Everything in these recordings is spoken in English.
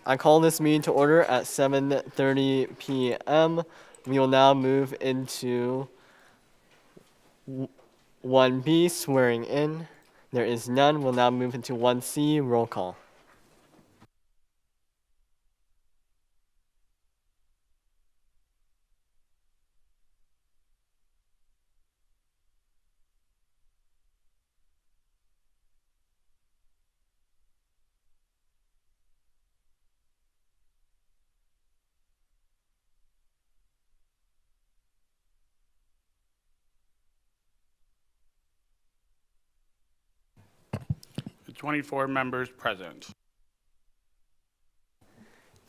I call this meeting to order at 7:30 p.m. We will now move into 1B, swearing in. There is none. We'll now move into 1C, roll call. The 24 members present.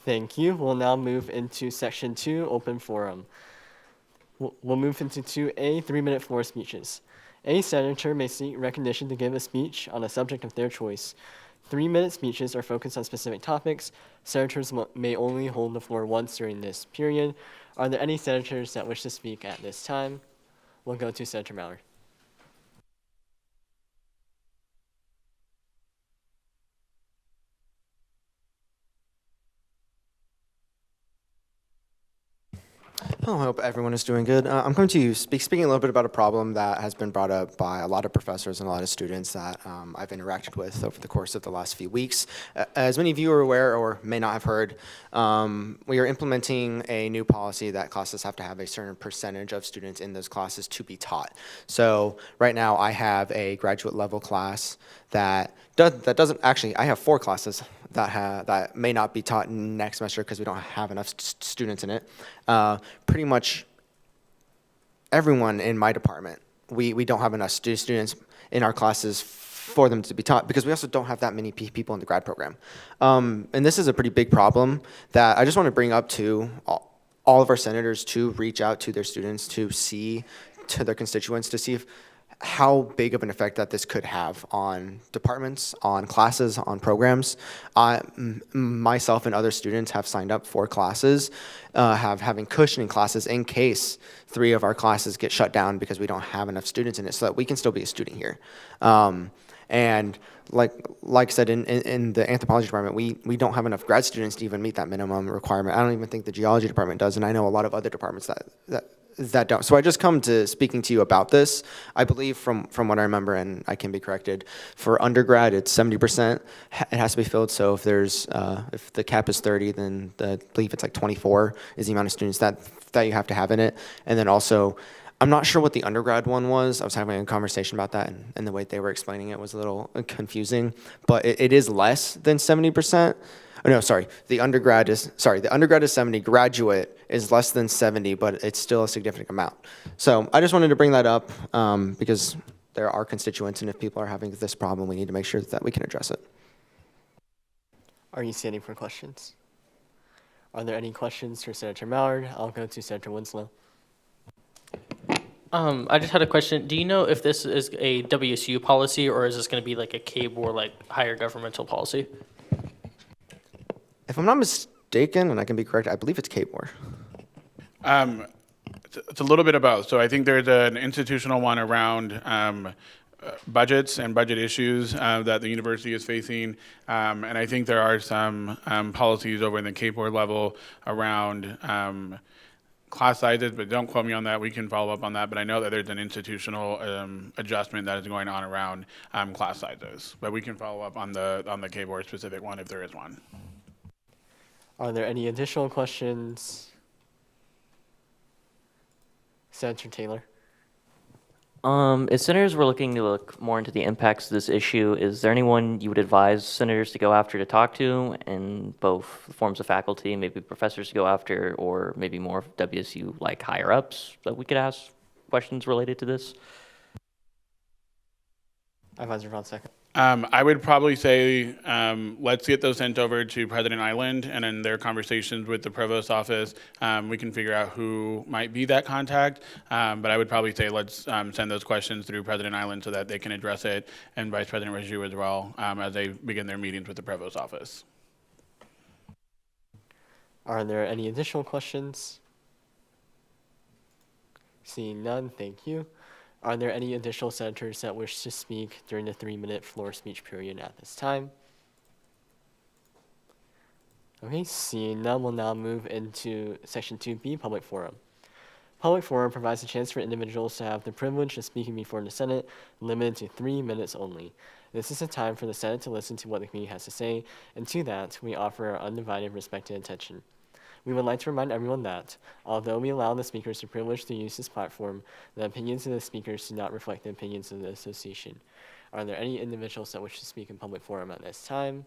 Thank you. We'll now move into section 2, open forum. We'll move into 2A, 3-minute floor speeches. Any senator may seek recognition to give a speech on a subject of their choice. 3-minute speeches are focused on specific topics. Senators may only hold the floor once during this period. Are there any senators that wish to speak at this time? We'll go to Senator Mallard. Oh, I hope everyone is doing good. I'm going to speaking a little bit about a problem that has been brought up by a lot of professors and a lot of students that I've interacted with over the course of the last few weeks. As many of you are aware or may not have heard, we are implementing a new policy that classes have to have a certain percentage of students in those classes to be taught. So right now I have a graduate level class that doesn't actually, I have 4 classes that may not be taught next semester because we don't have enough students in it. Pretty much everyone in my department, we don't have enough students in our classes for them to be taught because we also don't have that many people in the grad program. And this is a pretty big problem that I just want to bring up to all of our senators to reach out to their students, to see to their constituents, to see if how big of an effect that this could have on departments, on classes, on programs. Myself and other students have signed up for classes, having cushioning classes in case 3 of our classes get shut down because we don't have enough students in it so that we can still be a student here. And like I said, in the anthropology department, we don't have enough grad students to even meet that minimum requirement. I don't even think the geology department does, and I know a lot of other departments that don't. So I just come to speaking to you about this. I believe from what I remember, and I can be corrected, for undergrad it's 70%. It has to be filled. So if there's if the cap is 30, then I believe it's like 24 is the amount of students that you have to have in it. And then also, I'm not sure what the undergrad one was. I was having a conversation about that, and the way they were explaining it was a little confusing. But it is less than 70%. Oh, no, sorry. The undergrad is 70. Graduate is less than 70, but it's still a significant amount. So I just wanted to bring that up because there are constituents, and if people are having this problem, we need to make sure that we can address it. Are you standing for questions? Are there any questions for Senator Mallard? I'll go to Senator Winslow. I just had a question. Do you know if this is a WSU policy or is this going to be like a CABE or like higher governmental policy? If I'm not mistaken, and I can be correct, I believe it's KBOR. It's a little bit of both. So I think there's an institutional one around budgets and budget issues that the university is facing. And I think there are some policies over in the Cape Board level around class sizes, but don't quote me on that. We can follow up on that. But I know that there's an institutional adjustment that is going on around class sizes. But we can follow up on the Cape Board specific one if there is one. Are there any additional questions? Senator Taylor. If senators were looking to look more into the impacts of this issue, is there anyone you would advise senators to go after to talk to in both forms of faculty, maybe professors to go after, or maybe more WSU like higher ups that we could ask questions related to this? Advisor Von Second. I would probably say let's get those sent over to President Island, and in their conversations with the provost office, we can figure out who might be that contact. But I would probably say let's send those questions through President Island so that they can address it, and Vice President Raju as well as they begin their meetings with the provost office. Are there any additional questions? Seeing none, thank you. Are there any additional senators that wish to speak during the 3-minute floor speech period at this time? Okay, seeing none, we'll now move into section 2B, public forum. Public forum provides a chance for individuals to have the privilege of speaking before the Senate, limited to 3 minutes only. This is a time for the Senate to listen to what the committee has to say, and to that, we offer our undivided respect and attention. We would like to remind everyone that, although we allow the speakers the privilege to use this platform, the opinions of the speakers do not reflect the opinions of the association. Are there any individuals that wish to speak in public forum at this time?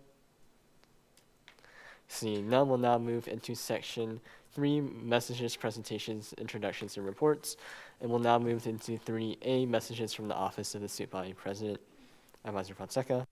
Seeing none, we'll now move into section 3, messages, presentations, introductions, and reports. And we'll now move into 3A, messages from the Office of the Student Body President. Advisor Fonseca.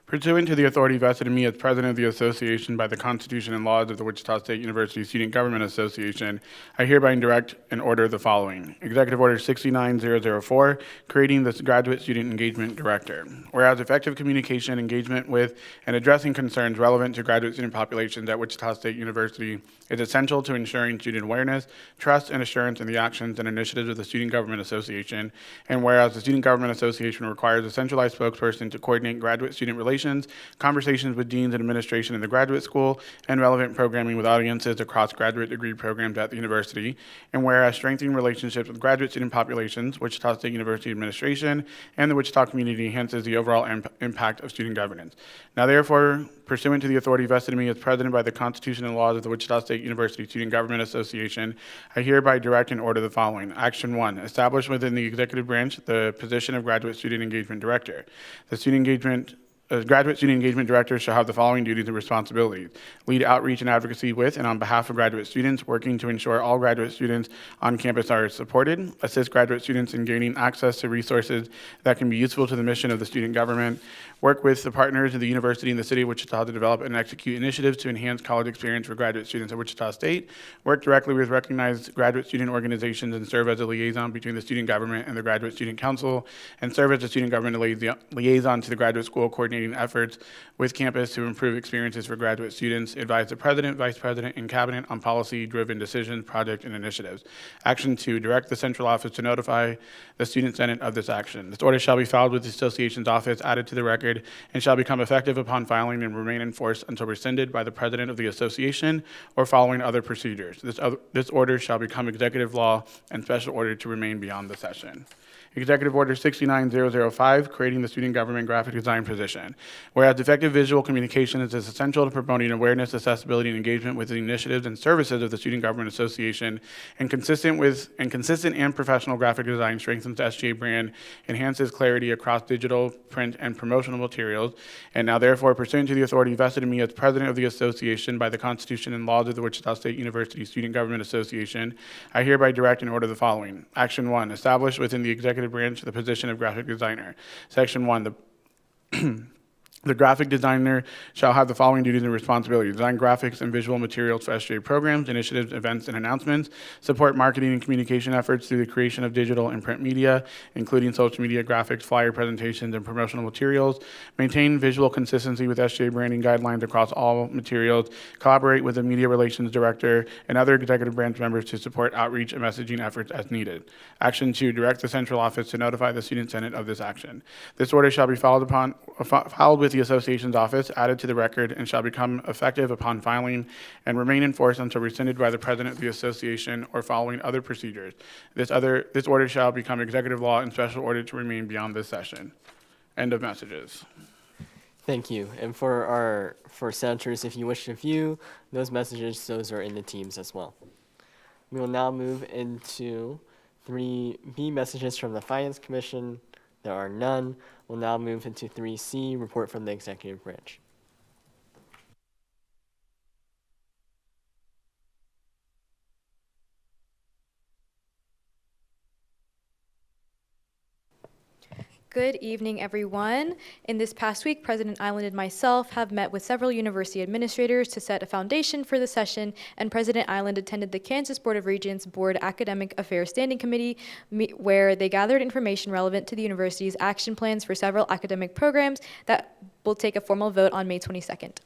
Pursuant to the authority vested in me as President of the Association by the Constitution and laws of the Wichita State University Student Government Association, I hereby direct and order the following. Executive Order 69004, creating the Graduate Student Engagement Director. Whereas effective communication, engagement with, and addressing concerns relevant to graduate student populations at Wichita State University is essential to ensuring student awareness, trust, and assurance in the actions and initiatives of the Student Government Association. And whereas the Student Government Association requires a centralized spokesperson to coordinate graduate student relations, conversations with deans and administration in the graduate school, and relevant programming with audiences across graduate degree programs at the university. And whereas strengthening relationships with graduate student populations, Wichita State University administration, and the Wichita community enhances the overall impact of student governance. Now therefore, pursuant to the authority vested in me as President by the Constitution and laws of the Wichita State University Student Government Association, I hereby direct and order the following. Action 1, establish within the executive branch the position of Graduate Student Engagement Director. The Graduate Student Engagement Director shall have the following duties and responsibilities. Lead outreach and advocacy with and on behalf of graduate students, working to ensure all graduate students on campus are supported. Assist graduate students in gaining access to resources that can be useful to the mission of the student government. Work with the partners of the university and the city of Wichita to develop and execute initiatives to enhance college experience for graduate students at Wichita State. Work directly with recognized graduate student organizations and serve as a liaison between the student government and the Graduate Student Council, and serve as a student government liaison to the graduate school, coordinating efforts with campus to improve experiences for graduate students. Advise the president, vice president, and cabinet on policy-driven decisions, projects, and initiatives. Action 2, direct the central office to notify the student senate of this action. This order shall be filed with the association's office, added to the record, and shall become effective upon filing and remain in force until rescinded by the president of the association or following other procedures. This order shall become executive law and special order to remain beyond the session. Executive Order 69005, creating the Student Government Graphic Design position. Whereas effective visual communication is essential to promoting awareness, accessibility, and engagement with the initiatives and services of the Student Government Association, and consistent and professional graphic design strengthens the SGA brand, enhances clarity across digital, print, and promotional materials. And now therefore, pursuant to the authority vested in me as President of the Association by the Constitution and laws of the Wichita State University Student Government Association, I hereby direct and order the following. Action 1, establish within the executive branch the position of graphic designer. Section 1, the graphic designer shall have the following duties and responsibilities: design graphics and visual materials for SGA programs, initiatives, events, and announcements, support marketing and communication efforts through the creation of digital and print media, including social media graphics, flyer presentations, and promotional materials, maintain visual consistency with SGA branding guidelines across all materials, collaborate with the media relations director and other executive branch members to support outreach and messaging efforts as needed. Action 2, direct the central office to notify the student senate of this action. This order shall be filed with the association's office, added to the record, and shall become effective upon filing and remain in force until rescinded by the president of the association or following other procedures. This order shall become executive law and special order to remain beyond this session. End of messages. Thank you. And for senators, if you wish to view those messages, those are in the Teams as well. We will now move into 3B, messages from the Finance Commission. There are none. We'll now move into 3C, report from the executive branch. Good evening, everyone. In this past week, President Island and myself have met with several university administrators to set a foundation for the session, and President Island attended the Kansas Board of Regents Board Academic Affairs Standing Committee, where they gathered information relevant to the university's action plans for several academic programs that We'll take a formal vote on May 22nd.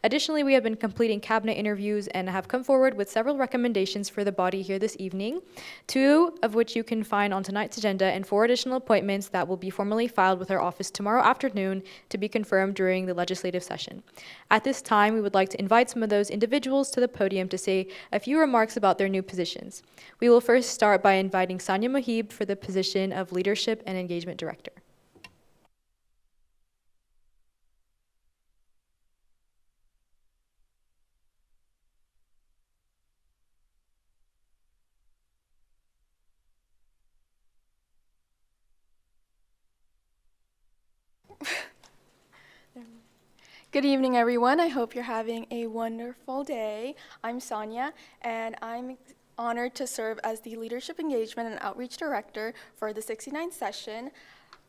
Additionally, we have been completing cabinet interviews and have come forward with several recommendations for the body here this evening, 2 of which you can find on tonight's agenda, and 4 additional appointments that will be formally filed with our office tomorrow afternoon to be confirmed during the legislative session. At this time, we would like to invite some of those individuals to the podium to say a few remarks about their new positions. We will first start by inviting Sanya Mohib for the position of Leadership and Engagement Director. Good evening, everyone. I hope you're having a wonderful day. I'm Sonia, and I'm honored to serve as the Leadership Engagement and Outreach Director for the 69th session.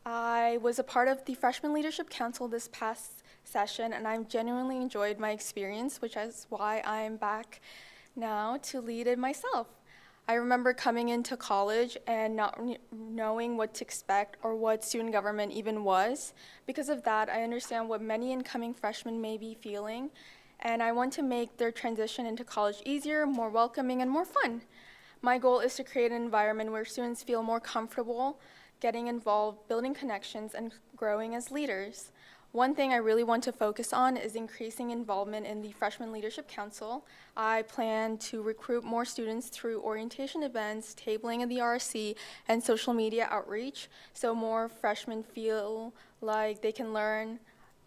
I was a part of the Freshman Leadership Council this past session, and I've genuinely enjoyed my experience, which is why I'm back now to lead it myself. I remember coming into college and not knowing what to expect or what student government even was. Because of that, I understand what many incoming freshmen may be feeling, and I want to make their transition into college easier, more welcoming, and more fun. My goal is to create an environment where students feel more comfortable getting involved, building connections, and growing as leaders. One thing I really want to focus on is increasing involvement in the Freshman Leadership Council. I plan to recruit more students through orientation events, tabling in the RC, and social media outreach, so more freshmen feel like they can learn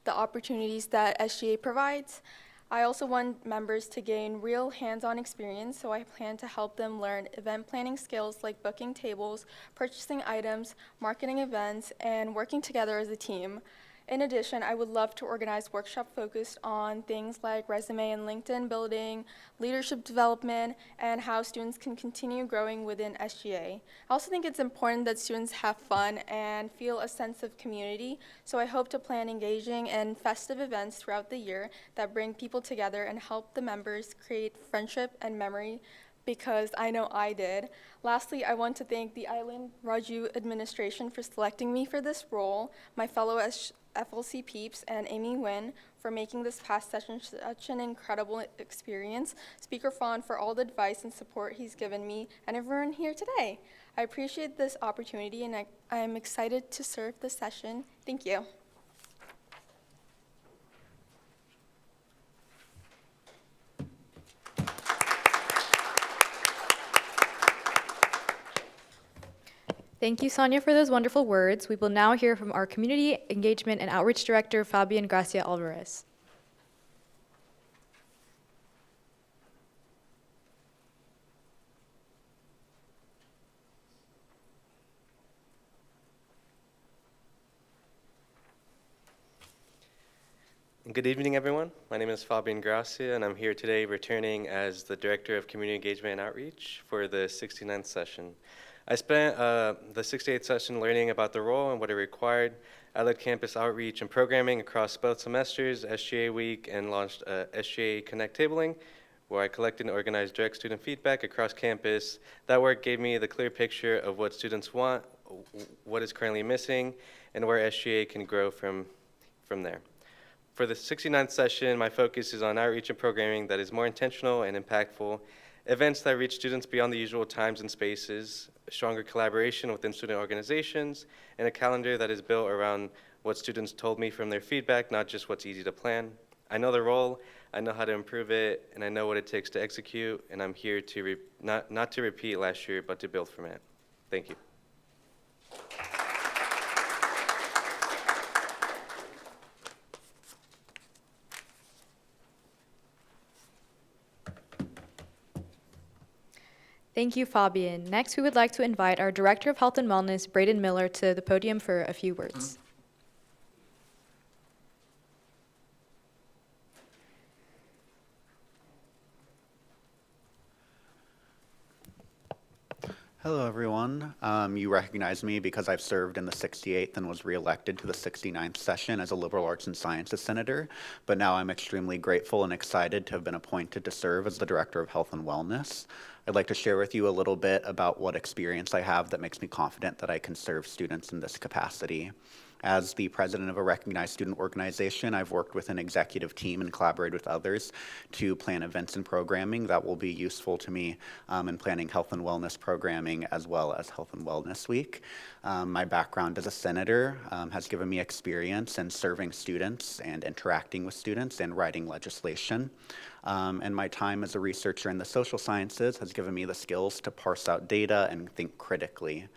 the opportunities that SGA provides. I also want members to gain real hands-on experience, so I plan to help them learn event planning skills like booking tables, purchasing items, marketing events, and working together as a team. In addition, I would love to organize workshops focused on things like resume and LinkedIn building, leadership development, and how students can continue growing within SGA. I also think it's important that students have fun and feel a sense of community, so I hope to plan engaging and festive events throughout the year that bring people together and help the members create friendship and memory, because I know I did. Lastly, I want to thank the Island Raju administration for selecting me for this role, my fellow FLC peeps, and Amy Nguyen for making this past session such an incredible experience, Speaker Fawn for all the advice and support he's given me, and everyone here today. I appreciate this opportunity, and I am excited to serve this session. Thank you. Thank you, Sonia, for those wonderful words. We will now hear from our Community Engagement and Outreach Director, Fabian Gracia Alvarez. Good evening, everyone. My name is Fabian Gracia, and I'm here today returning as the Director of Community Engagement and Outreach for the 69th session. I spent the 68th session learning about the role and what it required. I led campus outreach and programming across both semesters, SGA Week, and launched SGA Connect Tabling, where I collected and organized direct student feedback across campus. That work gave me the clear picture of what students want, what is currently missing, and where SGA can grow from there. For the 69th session, my focus is on outreach and programming that is more intentional and impactful, events that reach students beyond the usual times and spaces, stronger collaboration within student organizations, and a calendar that is built around what students told me from their feedback, not just what's easy to plan. I know the role, I know how to improve it, and I know what it takes to execute, and I'm here to not to repeat last year, but to build from it. Thank you. Thank you, Fabian. Next, we would like to invite our Director of Health and Wellness, Braden Miller, to the podium for a few words. Hello, everyone. You recognize me because I've served in the 68th and was reelected to the 69th session as a liberal arts and sciences senator, but now I'm extremely grateful and excited to have been appointed to serve as the Director of Health and Wellness. I'd like to share with you a little bit about what experience I have that makes me confident that I can serve students in this capacity. As the president of a recognized student organization, I've worked with an executive team and collaborated with others to plan events and programming that will be useful to me in planning health and wellness programming as well as Health and Wellness Week. My background as a senator has given me experience in serving students and interacting with students and writing legislation. And my time as a researcher in the social sciences has given me the skills to parse out data and think critically.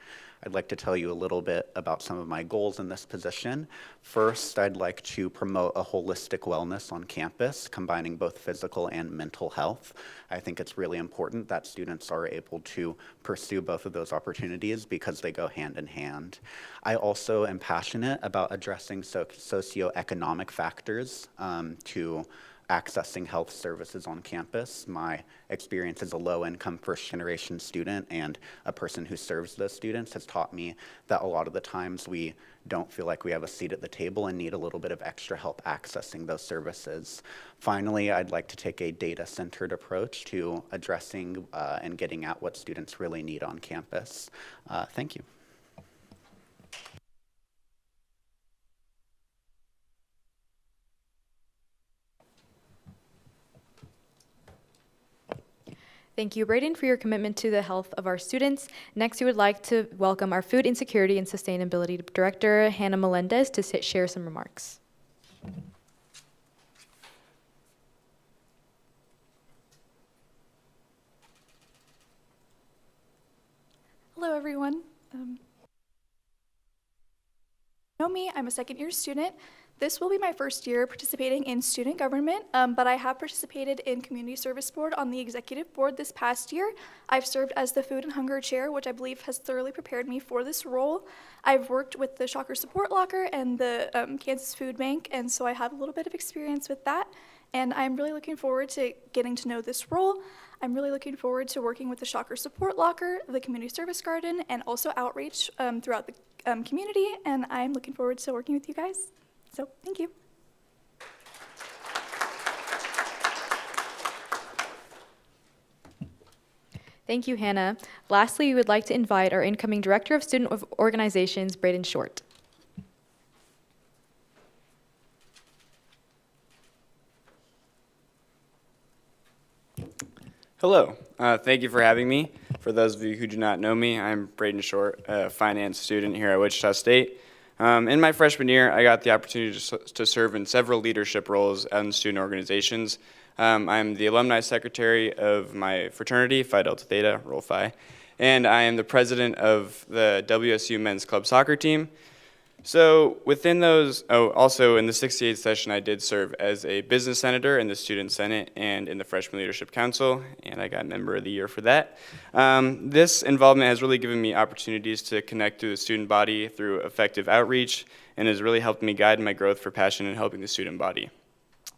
I'd like to tell you a little bit about some of my goals in this position. First, I'd like to promote a holistic wellness on campus, combining both physical and mental health. I think it's really important that students are able to pursue both of those opportunities because they go hand in hand. I also am passionate about addressing socioeconomic factors to accessing health services on campus. My experience as a low-income first-generation student and a person who serves those students has taught me that a lot of the times we don't feel like we have a seat at the table and need a little bit of extra help accessing those services. Finally, I'd like to take a data-centered approach to addressing and getting at what students really need on campus. Thank you. Thank you, Braden, for your commitment to the health of our students. Next, we would like to welcome our Food Insecurity and Sustainability Director, Hannah Melendez, to share some remarks. Hello, everyone. Know me, I'm a second-year student. This will be my first year participating in student government, but I have participated in Community Service Board on the executive board this past year. I've served as the Food and Hunger Chair, which I believe has thoroughly prepared me for this role. I've worked with the Shocker Support Locker and the Kansas Food Bank, and so I have a little bit of experience with that. And I'm really looking forward to getting to know this role. I'm really looking forward to working with the Shocker Support Locker, the Community Service Garden, and also outreach throughout the community, and I'm looking forward to working with you guys. So, thank you. Thank you, Hannah. Lastly, we would like to invite our incoming Director of Student Organizations, Braden Short. Hello, thank you for having me. For those of you who do not know me, I'm Braden Short, a finance student here at Wichita State. In my freshman year, I got the opportunity to serve in several leadership roles in student organizations. I'm the alumni secretary of my fraternity, Phi Delta Theta, Roll Phi, and I am the president of the WSU men's club soccer team. So within those, also in the 68th session, I did serve as a business senator in the Student Senate and in the Freshman Leadership Council, and I got Member of the Year for that. This involvement has really given me opportunities to connect to the student body through effective outreach and has really helped me guide my growth for passion in helping the student body.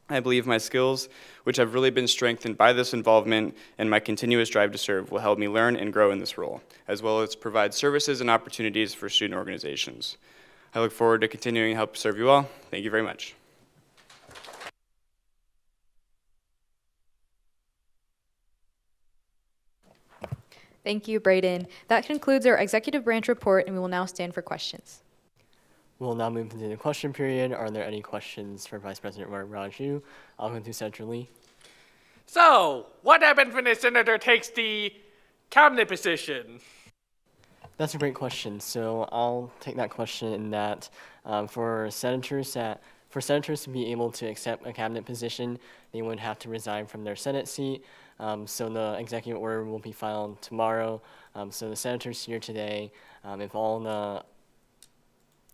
I believe my skills, which have really been strengthened by this involvement and my continuous drive to serve, will help me learn and grow in this role, as well as provide services and opportunities for student organizations. I look forward to continuing to help serve you all. Thank you very much. Thank you, Braden. That concludes our executive branch report, and we will now stand for questions. We'll now move into the question period. Are there any questions for Vice President Raju? I'll go to Senator Lee. So, what happens when a senator takes the cabinet position? That's a great question. So I'll take that question in that for senators to be able to accept a cabinet position, they would have to resign from their Senate seat. So the executive order will be filed tomorrow. So the senators here today, if all the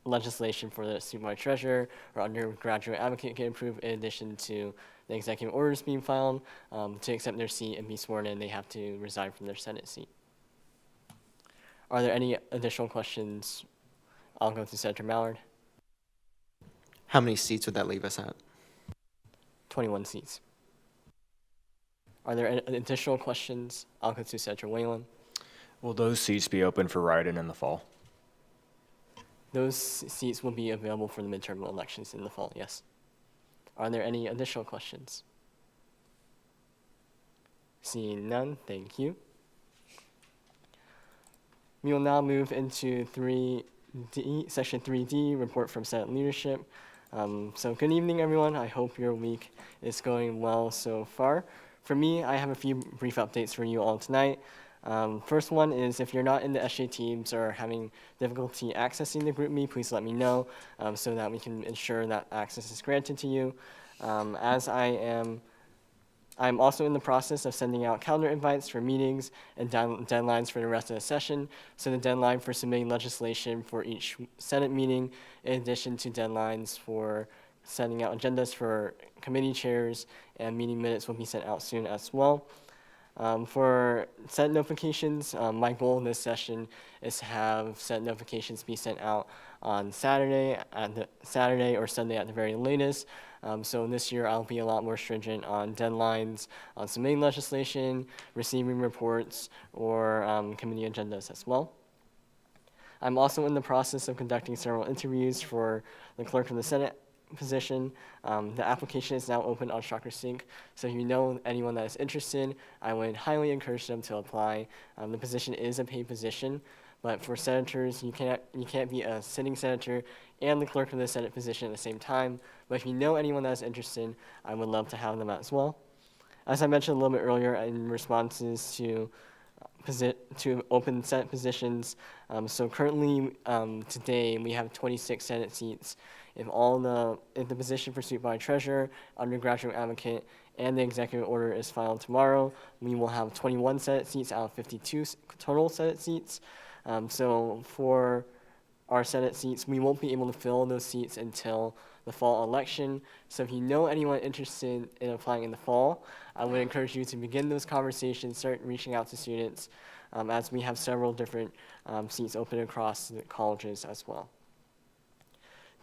legislation for the student-body treasurer or undergraduate advocate get approved, in addition to the executive orders being filed, to accept their seat and be sworn in, they have to resign from their Senate seat. Are there any additional questions? I'll go to Senator Mallard. How many seats would that leave us at? 21 seats. Are there any additional questions? I'll go to Senator Whalen. Will those seats be open for write-in in the fall? Those seats will be available for the midterm elections in the fall, yes. Are there any additional questions? Seeing none, thank you. We will now move into Section 3D, report from Senate leadership. So good evening, everyone. I hope your week is going well so far. For me, I have a few brief updates for you all tonight. First one is if you're not in the SJ teams or having difficulty accessing the GroupMe, please let me know so that we can ensure that access is granted to you. I'm also in the process of sending out calendar invites for meetings and deadlines for the rest of the session. So the deadline for submitting legislation for each Senate meeting, in addition to deadlines for sending out agendas for committee chairs and meeting minutes will be sent out soon as well. For Senate notifications, my goal in this session is to have Senate notifications be sent out on Saturday or Sunday at the very latest. So this year I'll be a lot more stringent on deadlines, on submitting legislation, receiving reports, or committee agendas as well. I'm also in the process of conducting several interviews for the clerk of the Senate position. The application is now open on Shocker Sync, so if you know anyone that is interested, I would highly encourage them to apply. The position is a paid position, but for senators, you can't be a sitting senator and the clerk of the Senate position at the same time. But if you know anyone that is interested, I would love to have them as well. As I mentioned a little bit earlier in responses to open Senate positions, so currently today we have 26 Senate seats. If the position for Suit by Treasurer, undergraduate advocate, and the executive order is filed tomorrow, we will have 21 Senate seats out of 52 total Senate seats. So for our Senate seats, we won't be able to fill those seats until the fall election. So if you know anyone interested in applying in the fall, I would encourage you to begin those conversations, start reaching out to students, as we have several different seats open across the colleges as well.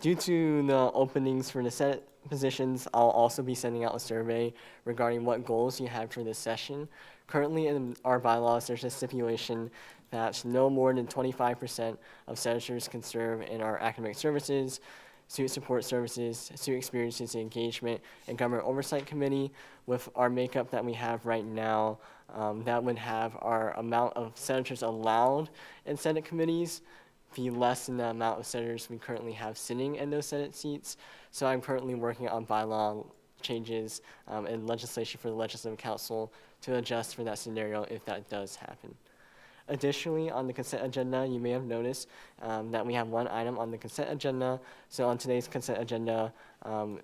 Due to the openings for the Senate positions, I'll also be sending out a survey regarding what goals you have for this session. Currently in our bylaws, there's a stipulation that no more than 25% of senators can serve in our academic services, student support services, student experiences and engagement, and government oversight committee. With our makeup that we have right now, that would have our amount of senators allowed in Senate committees be less than the amount of senators we currently have sitting in those Senate seats. So I'm currently working on bylaw changes and legislation for the Legislative Council to adjust for that scenario if that does happen. Additionally, on the consent agenda, you may have noticed that we have one item on the consent agenda. So on today's consent agenda,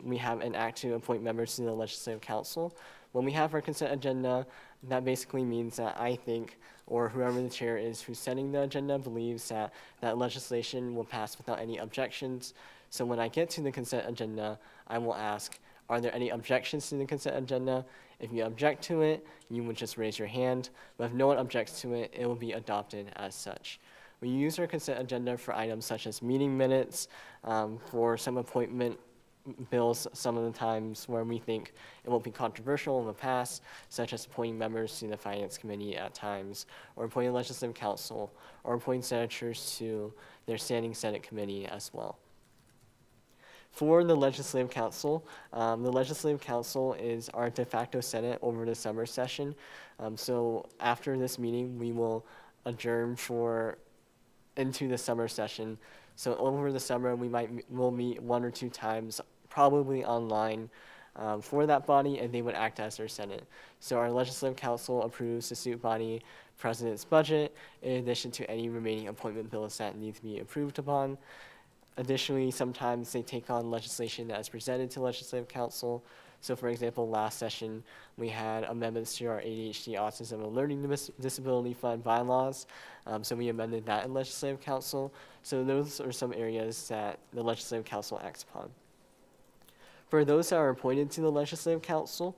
we have an act to appoint members to the Legislative Council. When we have our consent agenda, that basically means that I think, or whoever the chair is who's setting the agenda believes that that legislation will pass without any objections. So when I get to the consent agenda, I will ask, are there any objections to the consent agenda? If you object to it, you would just raise your hand. But if no one objects to it, it will be adopted as such. We use our consent agenda for items such as meeting minutes, for some appointment bills some of the times where we think it won't be controversial in the past, such as appointing members to the Finance Committee at times, or appointing Legislative Council, or appointing senators to their standing Senate committee as well. For the Legislative Council is our de facto Senate over the summer session. So after this meeting, we will adjourn into the summer session. So over the summer, we'll meet one or two times, probably online, for that body, and they would act as their Senate. So our Legislative Council approves the suit body president's budget, in addition to any remaining appointment bills that need to be approved upon. Additionally, sometimes they take on legislation that is presented to Legislative Council. So for example, last session, we had amendments to our ADHD Autism and Learning Disability Fund bylaws. So we amended that in Legislative Council. So those are some areas that the Legislative Council acts upon. For those that are appointed to the Legislative Council,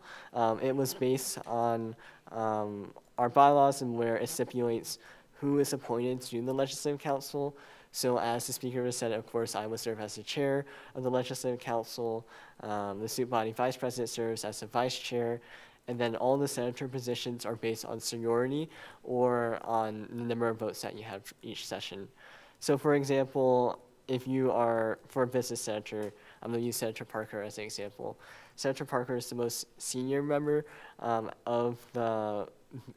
it was based on our bylaws and where it stipulates who is appointed to the Legislative Council. So as the Speaker of the Senate, of course, I will serve as the chair of the Legislative Council. The suit body vice president serves as the vice chair. And then all the senator positions are based on seniority or on the number of votes that you have for each session. So for example, if you are for a business senator, I'm going to use Senator Parker as an example. Senator Parker is the most senior member of the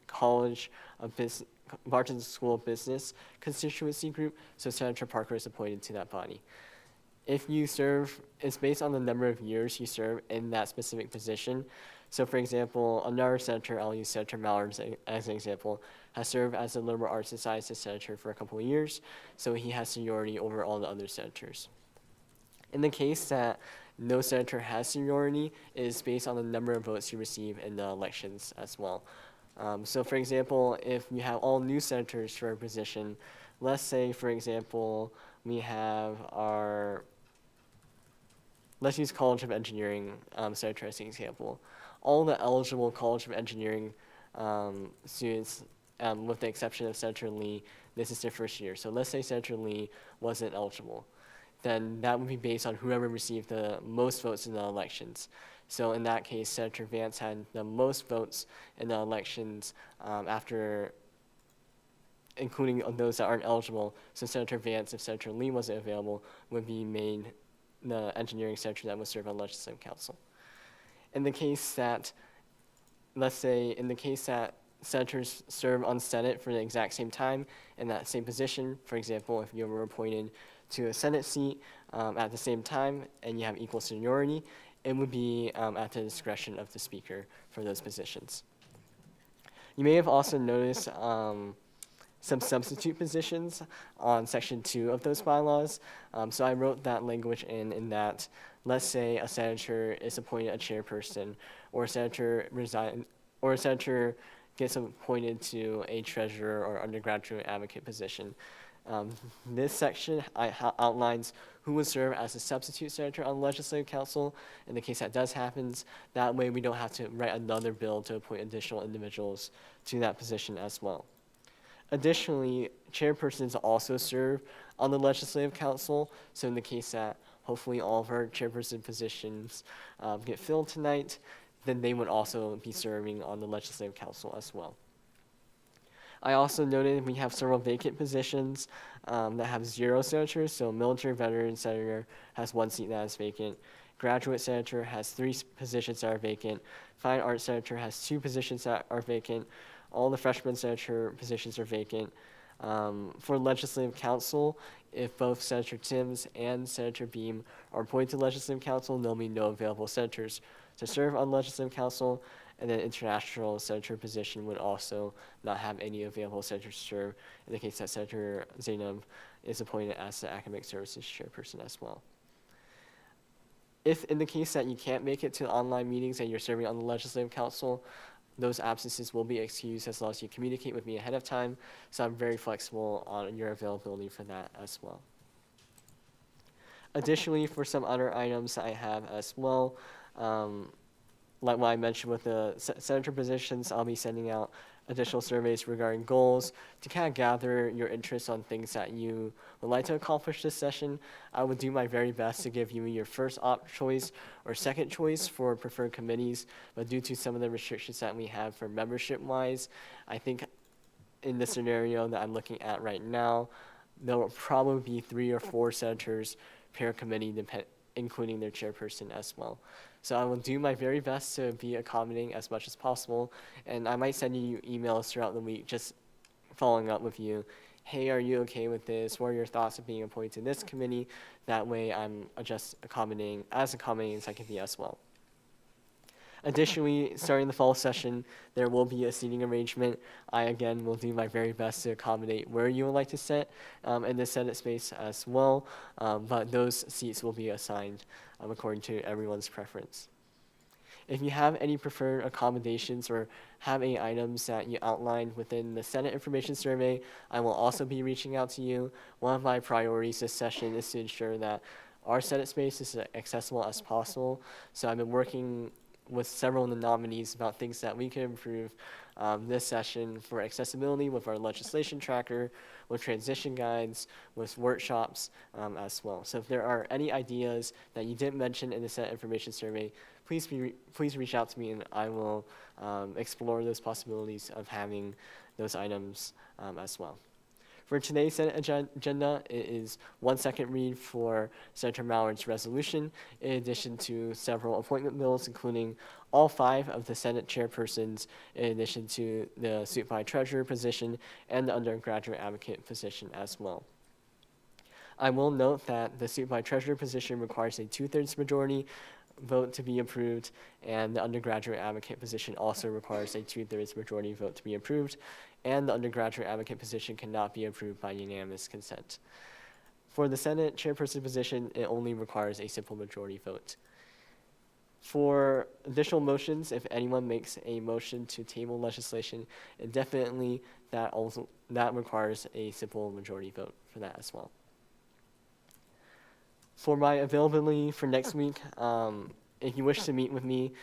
College of Business, Washington School of Business constituency group, so Senator Parker is appointed to that body. If you serve, it's based on the number of years you serve in that specific position. So for example, another senator, I'll use Senator Mallard as an example, has served as a liberal arts and sciences senator for a couple of years, so he has seniority over all the other senators. In the case that no senator has seniority, it is based on the number of votes you receive in the elections as well. So for example, if you have all new senators for a position, let's say, for example, we have let's use College of Engineering senator as an example. All the eligible College of Engineering students, with the exception of Senator Lee, this is their first year. So let's say Senator Lee wasn't eligible. Then that would be based on whoever received the most votes in the elections. So in that case, Senator Vance had the most votes in the elections after including those that aren't eligible. So Senator Vance, if Senator Lee wasn't available, would be made the engineering senator that would serve on legislative council. In the case that, let's say, in the case that senators serve on Senate for the exact same time in that same position, for example, if you were appointed to a Senate seat at the same time and you have equal seniority, it would be at the discretion of the speaker for those positions. You may have also noticed some substitute positions on section 2 of those bylaws. So I wrote that language in that, let's say a senator is appointed a chairperson, or a senator gets appointed to a treasurer or undergraduate advocate position. This section outlines who would serve as a substitute senator on the legislative council. In the case that does happen, that way we don't have to write another bill to appoint additional individuals to that position as well. Additionally, chairpersons also serve on the legislative council. So in the case that hopefully all of our chairperson positions get filled tonight, then they would also be serving on the legislative council as well. I also noted we have several vacant positions that have 0 senators. So military veteran senator has 1 seat that is vacant. Graduate senator has 3 positions that are vacant. Fine arts senator has 2 positions that are vacant. All the freshman senator positions are vacant. For legislative council, if both Senator Timms and Senator Beam are appointed to legislative council, there'll be no available senators to serve on legislative council. And then international senator position would also not have any available senators to serve in the case that Senator Zainab is appointed as the academic services chairperson as well. If in the case that you can't make it to online meetings and you're serving on the legislative council, those absences will be excused as long as you communicate with me ahead of time. So I'm very flexible on your availability for that as well. Additionally, for some other items I have as well, like what I mentioned with the senator positions, I'll be sending out additional surveys regarding goals to kind of gather your interest on things that you would like to accomplish this session. I would do my very best to give you your first choice or second choice for preferred committees, but due to some of the restrictions that we have for membership-wise, I think in the scenario that I'm looking at right now, there will probably be 3 or 4 senators per committee, including their chairperson as well. So I will do my very best to be accommodating as much as possible, and I might send you emails throughout the week just following up with you. Hey, are you okay with this? What are your thoughts of being appointed to this committee? That way I'm just accommodating as I can be as well. Additionally, starting the fall session, there will be a seating arrangement. I, again, will do my very best to accommodate where you would like to sit in the Senate space as well, but those seats will be assigned according to everyone's preference. If you have any preferred accommodations or have any items that you outlined within the Senate Information Survey, I will also be reaching out to you. One of my priorities this session is to ensure that our Senate space is as accessible as possible. So I've been working with several of the nominees about things that we can improve this session for accessibility with our legislation tracker, with transition guides, with workshops as well. So if there are any ideas that you didn't mention in the Senate Information Survey, please reach out to me and I will explore those possibilities of having those items as well. For today's Senate agenda, it is 1 second read for Senator Mallard's resolution, in addition to several appointment bills, including all 5 of the Senate chairpersons, in addition to the supervisor treasurer position and the undergraduate advocate position as well. I will note that the supervisor treasurer position requires a 2/3 majority vote to be approved, and the undergraduate advocate position also requires a 2/3 majority vote to be approved, and the undergraduate advocate position cannot be approved by unanimous consent. For the Senate chairperson position, it only requires a simple majority vote. For additional motions, if anyone makes a motion to table legislation indefinitely, that requires a simple majority vote for that as well. For my availability for next week, if you wish to meet with me,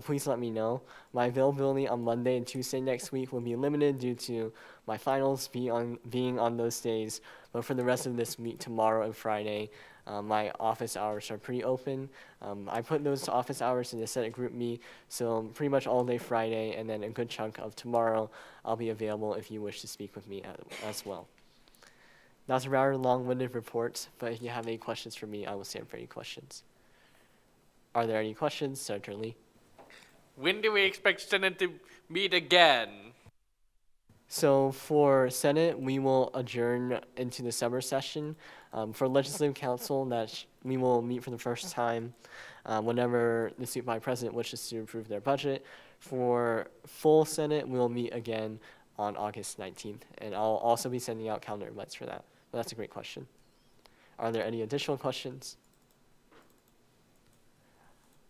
please let me know. My availability on Monday and Tuesday next week will be limited due to my finals being on those days, but for the rest of this week, tomorrow and Friday, my office hours are pretty open. I put those office hours in the Senate group me, so pretty much all day Friday, and then a good chunk of tomorrow, I'll be available if you wish to speak with me as well. That's a rather long-winded report, but if you have any questions for me, I will stand for any questions. Are there any questions, Senator Lee? When do we expect Senate to meet again? So for Senate, we will adjourn into the summer session. For Legislative Council, we will meet for the first time whenever the supervisor president wishes to approve their budget. For full Senate, we'll meet again on August 19th, and I'll also be sending out calendar invites for that. But that's a great question. Are there any additional questions?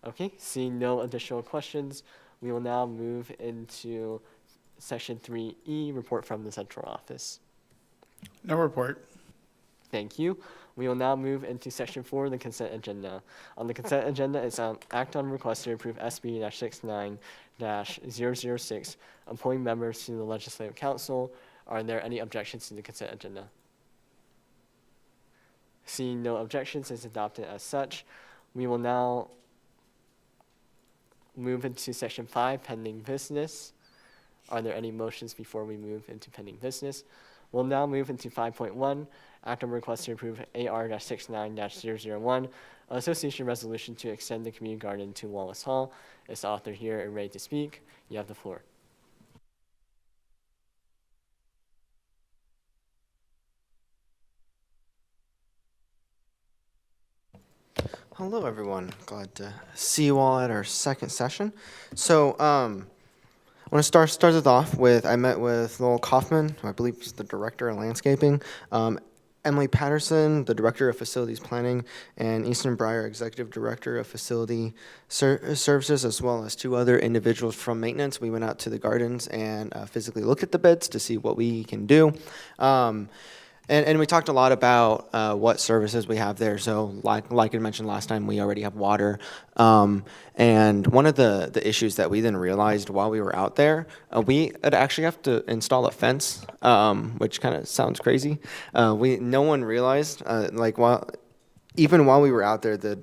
Okay, seeing no additional questions, we will now move into Section 3E, report from the central office. No report. Thank you. We will now move into Section 4, the consent agenda. On the consent agenda, it's an act on request to approve SB-69-006, appointing members to the Legislative Council. Are there any objections to the consent agenda? Seeing no objections, it's adopted as such. We will now move into Section 5, pending business. Are there any motions before we move into pending business? We'll now move into 5.1, act on request to approve AR-69-001, association resolution to extend the community garden to Wallace Hall. Is the author here and ready to speak? You have the floor. Hello, everyone. Glad to see you all at our second session. So, I want to start it off with, I met with Lowell Kaufman, who I believe is the Director of Landscaping, Emily Patterson, the Director of Facilities Planning, and Easton Breyer, Executive Director of Facility Services, as well as 2 other individuals from maintenance. We went out to the gardens and physically looked at the beds to see what we can do. And we talked a lot about what services we have there. So like I mentioned last time, we already have water. And one of the issues that we then realized while we were out there, we would actually have to install a fence, which kind of sounds crazy. No one realized, even while we were out there, the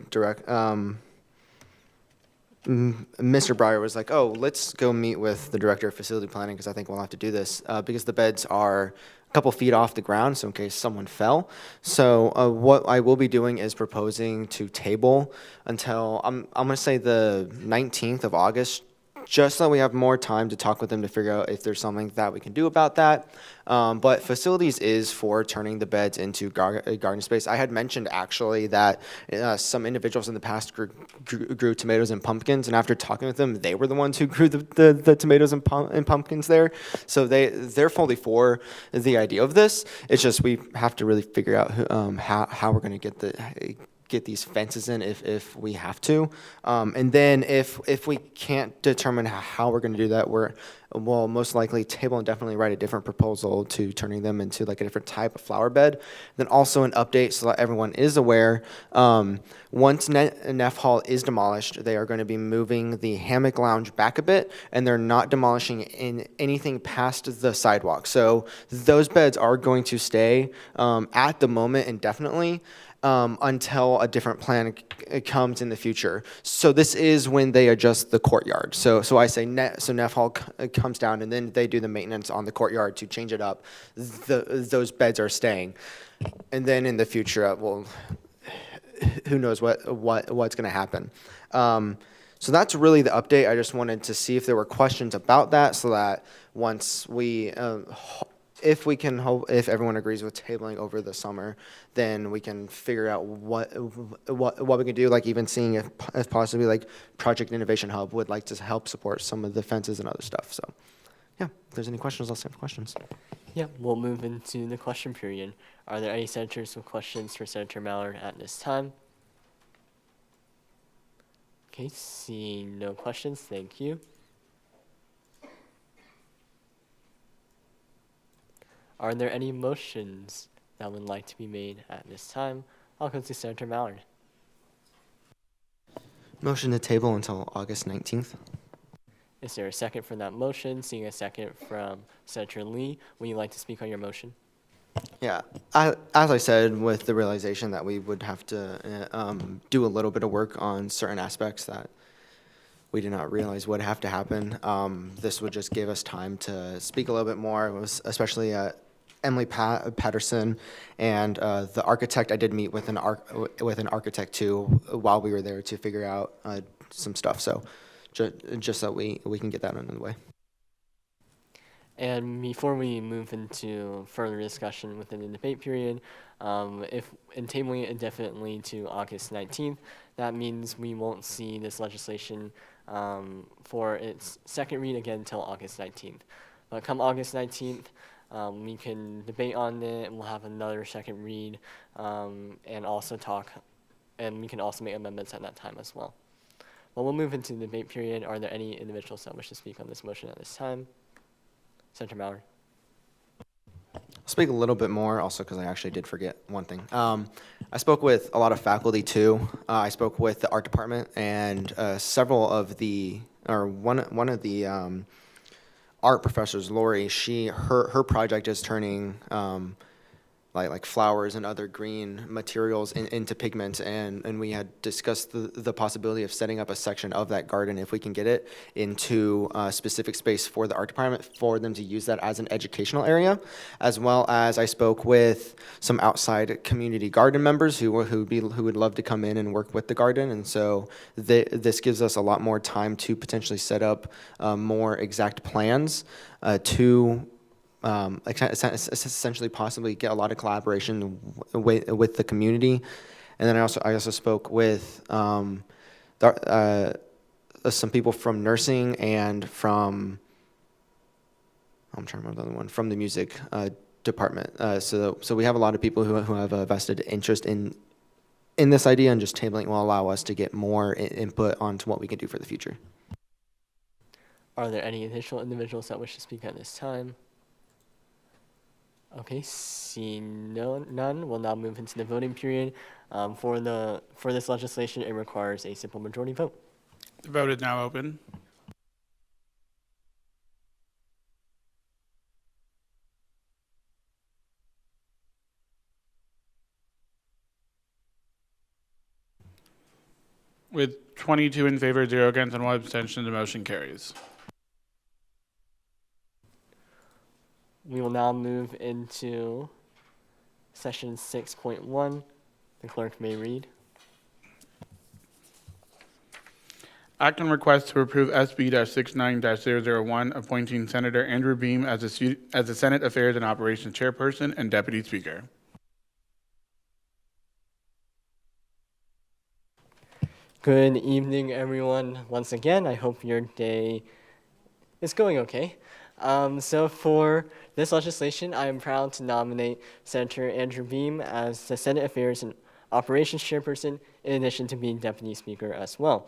Mr. Breyer was like, oh, let's go meet with the Director of Facility Planning because I think we'll have to do this because the beds are a couple feet off the ground, so in case someone fell. So what I will be doing is proposing to table until, I'm going to say the 19th of August, just so we have more time to talk with them to figure out if there's something that we can do about that. But facilities is for turning the beds into garden space. I had mentioned actually that some individuals in the past grew tomatoes and pumpkins, and after talking with them, they were the ones who grew the tomatoes and pumpkins there. So they're fully for the idea of this. It's just we have to really figure out how we're going to get these fences in if we have to. And then if we can't determine how we're going to do that, we'll most likely table and definitely write a different proposal to turning them into like a different type of flower bed. Then also an update so that everyone is aware, once Neff Hall is demolished, they are going to be moving the hammock lounge back a bit, and they're not demolishing anything past the sidewalk. So those beds are going to stay at the moment indefinitely. until a different plan comes in the future. So this is when they adjust the courtyard. So I say so Neff Hall comes down, and then they do the maintenance on the courtyard to change it up. Those beds are staying, and then in the future, well, who knows what's going to happen. So that's really the update. I just wanted to see if there were questions about that, so that once we, if everyone agrees with tabling over the summer, then we can figure out what we can do. Like even seeing if possibly like Project Innovation Hub would like to help support some of the fences and other stuff. So, yeah, if there's any questions, I'll save questions. Yeah, we'll move into the question period. Are there any senators with questions for Senator Mallard at this time? Okay, seeing no questions, thank you. Are there any motions that would like to be made at this time? I'll go to Senator Mallard. Motion to table until August 19th. Is there a second for that motion? Seeing a second from Senator Lee, would you like to speak on your motion? Yeah, as I said, with the realization that we would have to do a little bit of work on certain aspects that we did not realize would have to happen, this would just give us time to speak a little bit more. It was especially Emily Patterson and the architect. I did meet with an architect too while we were there to figure out some stuff. So just so we can get that under the way. And before we move into further discussion within the debate period, if in tabling it indefinitely to August 19th, that means we won't see this legislation for its second read again until August 19th. But come August 19th, we can debate on it, and we'll have another second read, and also talk, and we can also make amendments at that time as well. Well, we'll move into the debate period. Are there any individuals that wish to speak on this motion at this time? Senator Mallard. I'll speak a little bit more also because I actually did forget one thing. I spoke with a lot of faculty too. I spoke with the art department and several of the, or one of the art professors, Lori, her project is turning like flowers and other green materials into pigments, and we had discussed the possibility of setting up a section of that garden, if we can get it, into a specific space for the art department for them to use that as an educational area, as well as I spoke with some outside community garden members who would love to come in and work with the garden, and so this gives us a lot more time to potentially set up more exact plans to essentially possibly get a lot of collaboration with the community. And then I also spoke with some people from nursing and from, I'm trying to remember the other one, from the music department. So we have a lot of people who have a vested interest in this idea, and just tabling will allow us to get more input onto what we can do for the future. Are there any additional individuals that wish to speak at this time? Okay, seeing none, we'll now move into the voting period. For this legislation, it requires a simple majority vote. The vote is now open. With 22 in favor, 0 against, and 1 abstention, the motion carries. We will now move into session 6.1. The clerk may read. Act on request to approve SB-69-001, appointing Senator Andrew Beam as the Senate Affairs and Operations Chairperson and Deputy Speaker. Good evening, everyone. Once again, I hope your day is going okay. So for this legislation, I am proud to nominate Senator Andrew Beam as the Senate Affairs and Operations Chairperson, in addition to being Deputy Speaker as well.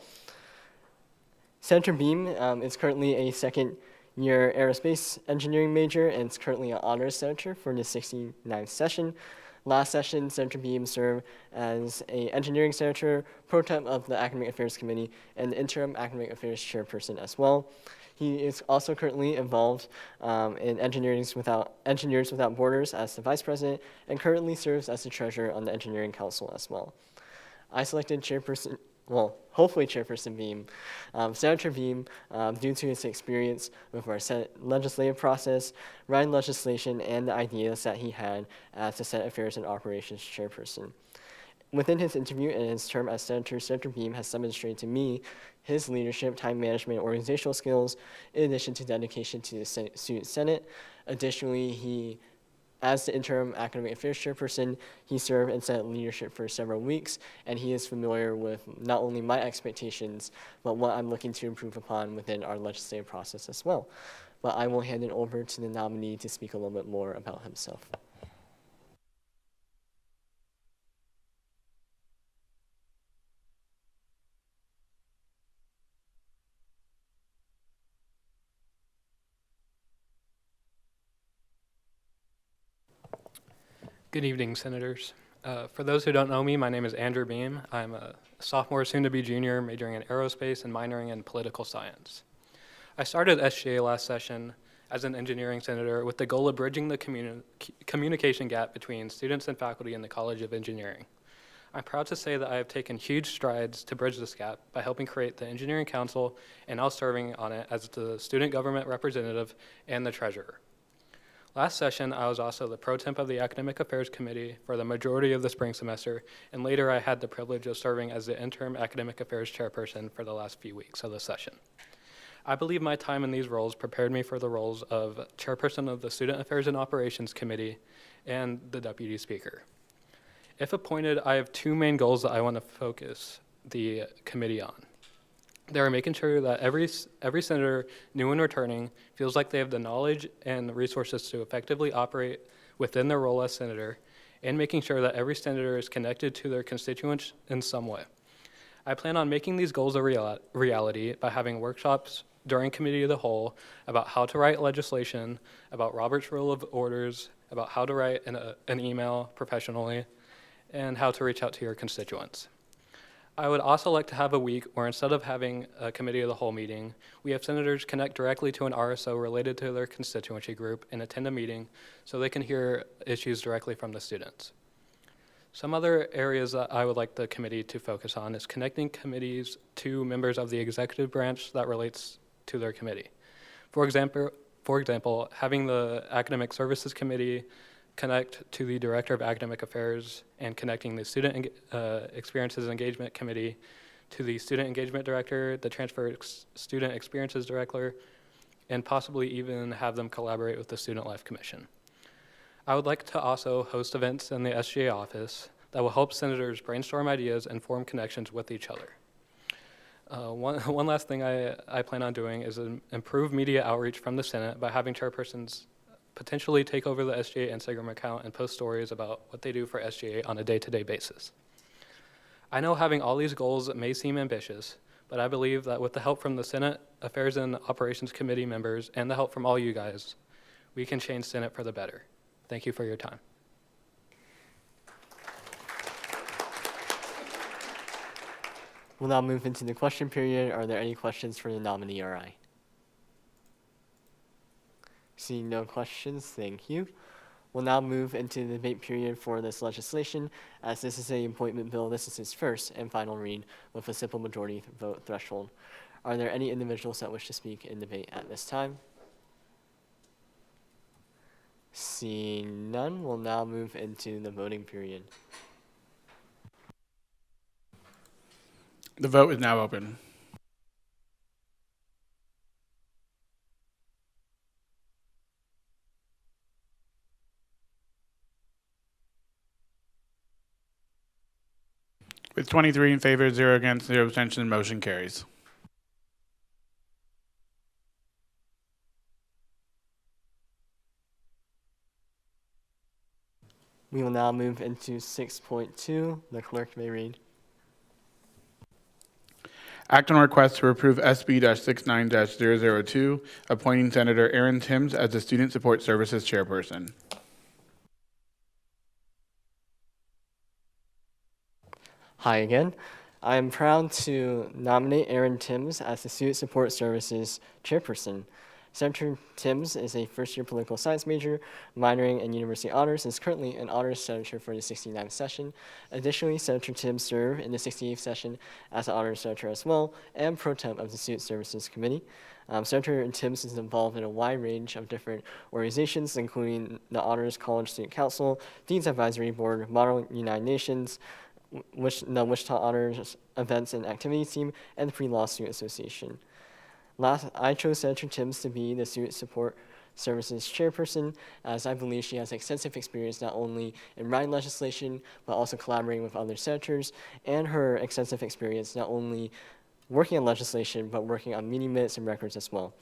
Senator Beam is currently a second-year aerospace engineering major and is currently an honors senator for the 69th session. Last session, Senator Beam served as an engineering senator, pro tem of the Academic Affairs Committee, and interim Academic Affairs Chairperson as well. He is also currently involved in Engineers Without Borders as the vice president and currently serves as the treasurer on the engineering council as well. I selected hopefully Chairperson Beam, Senator Beam, due to his experience with our Senate legislative process, writing legislation, and the ideas that he had as the Senate Affairs and Operations Chairperson. Within his interview and his term as Senator, Senator Beam has demonstrated to me his leadership, time management, and organizational skills, in addition to dedication to the Student Senate. Additionally, as the interim academic affairs chairperson, he served in Senate leadership for several weeks, and he is familiar with not only my expectations, but what I'm looking to improve upon within our legislative process as well. But I will hand it over to the nominee to speak a little bit more about himself. Good evening, Senators. For those who don't know me, my name is Andrew Beam. I'm a sophomore, soon-to-be junior, majoring in aerospace and minoring in political science. I started SGA last session as an engineering senator with the goal of bridging the communication gap between students and faculty in the College of Engineering. I'm proud to say that I have taken huge strides to bridge this gap by helping create the Engineering Council and now serving on it as the student government representative and the treasurer. Last session, I was also the pro temp of the Academic Affairs Committee for the majority of the spring semester, and later I had the privilege of serving as the interim Academic Affairs Chairperson for the last few weeks of the session. I believe my time in these roles prepared me for the roles of Chairperson of the Student Affairs and Operations Committee and the Deputy Speaker. If appointed, I have two main goals that I want to focus the committee on. They are making sure that every senator, new and returning, feels like they have the knowledge and resources to effectively operate within their role as senator, and making sure that every senator is connected to their constituents in some way. I plan on making these goals a reality by having workshops during Committee of the Whole about how to write legislation, about Robert's Rule of Orders, about how to write an email professionally, and how to reach out to your constituents. I would also like to have a week where instead of having a Committee of the Whole meeting, we have senators connect directly to an RSO related to their constituency group and attend a meeting so they can hear issues directly from the students. Some other areas that I would like the committee to focus on is connecting committees to members of the executive branch that relates to their committee. For example, having the Academic Services Committee connect to the Director of Academic Affairs and connecting the Student Experiences Engagement Committee to the Student Engagement Director, the Transfer Student Experiences Director, and possibly even have them collaborate with the Student Life Commission. I would like to also host events in the SGA office that will help senators brainstorm ideas and form connections with each other. One last thing I plan on doing is improve media outreach from the Senate by having chairpersons potentially take over the SGA Instagram account and post stories about what they do for SGA on a day-to-day basis. I know having all these goals may seem ambitious, but I believe that with the help from the Senate Affairs and Operations Committee members and the help from all you guys, we can change Senate for the better. Thank you for your time. We'll now move into the question period. Are there any questions for the nominee or I? Seeing no questions, thank you. We'll now move into the debate period for this legislation. As this is an appointment bill, this is its first and final read with a simple majority vote threshold. Are there any individuals that wish to speak in debate at this time? Seeing none, we'll now move into the voting period. The vote is now open. With 23 in favor, 0 against, 0 abstention, motion carries. We will now move into 6.2. The clerk may read. Act on request to approve SB-69-002, appointing Senator Aaron Timms as the Student Support Services Chairperson. Hi again. I am proud to nominate Erin Timms as the Student Support Services Chairperson. Senator Timms is a first-year political science major, minoring in university honors, and is currently an honors senator for the 69th session. Additionally, Senator Timms served in the 68th session as an honors senator as well, and pro temp of the Student Services Committee. Senator Timms is involved in a wide range of different organizations, including the Honors College Student Council, Dean's Advisory Board, Model United Nations, the Wichita Honors Events and Activities Team, and the Pre-Law Student Association. Last, I chose Senator Timms to be the Student Support Services Chairperson, as I believe she has extensive experience not only in writing legislation, but also collaborating with other senators, and her extensive experience not only working on legislation, but working on meeting minutes and records as well.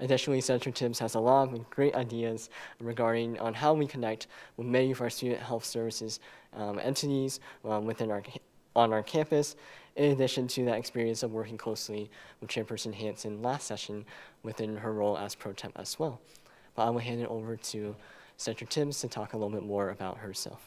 Additionally, Senator Timms has a lot of great ideas regarding on how we connect with many of our student health services entities on our campus, in addition to that experience of working closely with Chairperson Hansen last session within her role as pro temp as well. But I will hand it over to Senator Timms to talk a little bit more about herself.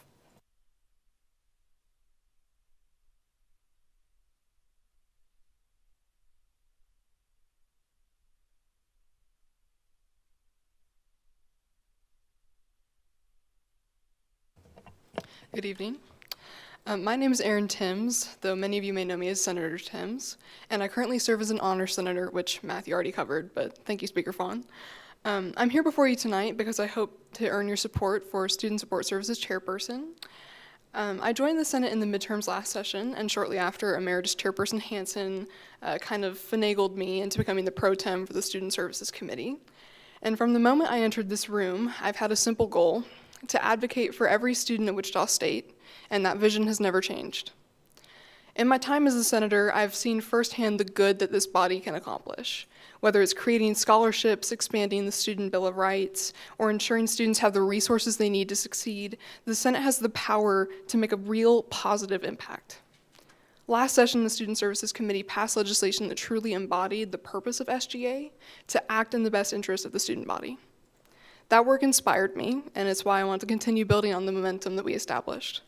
Good evening. My name is Erin Timms, though many of you may know me as Senator Timms, and I currently serve as an honor senator, which Matthew already covered, but thank you, Speaker Fawn. I'm here before you tonight because I hope to earn your support for Student Support Services Chairperson. I joined the Senate in the midterms last session, and shortly after, Emeritus Chairperson Hansen kind of finagled me into becoming the pro tem for the Student Services Committee. And from the moment I entered this room, I've had a simple goal: to advocate for every student at Wichita State, and that vision has never changed. In my time as a senator, I've seen firsthand the good that this body can accomplish, whether it's creating scholarships, expanding the Student Bill of Rights, or ensuring students have the resources they need to succeed. The Senate has the power to make a real positive impact. Last session, the Student Services Committee passed legislation that truly embodied the purpose of SGA to act in the best interest of the student body. That work inspired me, and it's why I want to continue building on the momentum that we established.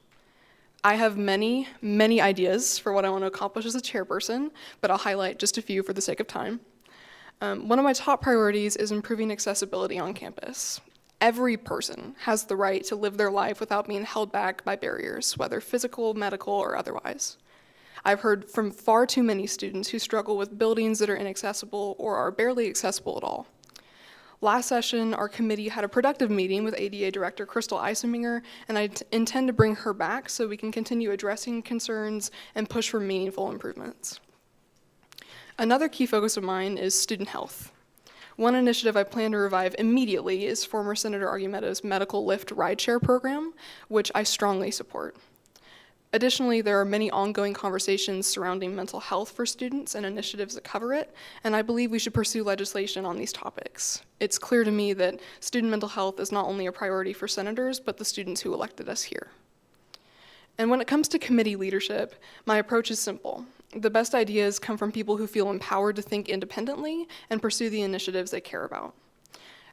I have many, many ideas for what I want to accomplish as a chairperson, but I'll highlight just a few for the sake of time. One of my top priorities is improving accessibility on campus. Every person has the right to live their life without being held back by barriers, whether physical, medical, or otherwise. I've heard from far too many students who struggle with buildings that are inaccessible or are barely accessible at all. Last session, our committee had a productive meeting with ADA Director Crystal Eisenminger, and I intend to bring her back so we can continue addressing concerns and push for meaningful improvements. Another key focus of mine is student health. One initiative I plan to revive immediately is former Senator Argumeto's Medical Lift Rideshare program, which I strongly support. Additionally, there are many ongoing conversations surrounding mental health for students and initiatives that cover it, and I believe we should pursue legislation on these topics. It's clear to me that student mental health is not only a priority for senators, but the students who elected us here. And when it comes to committee leadership, my approach is simple. The best ideas come from people who feel empowered to think independently and pursue the initiatives they care about.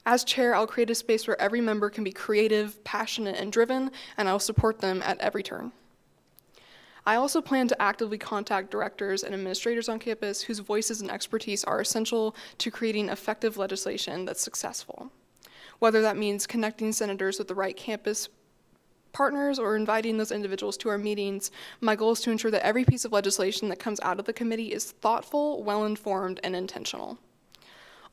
As chair, I'll create a space where every member can be creative, passionate, and driven, and I'll support them at every turn. I also plan to actively contact directors and administrators on campus whose voices and expertise are essential to creating effective legislation that's successful. Whether that means connecting senators with the right campus partners or inviting those individuals to our meetings, my goal is to ensure that every piece of legislation that comes out of the committee is thoughtful, well-informed, and intentional.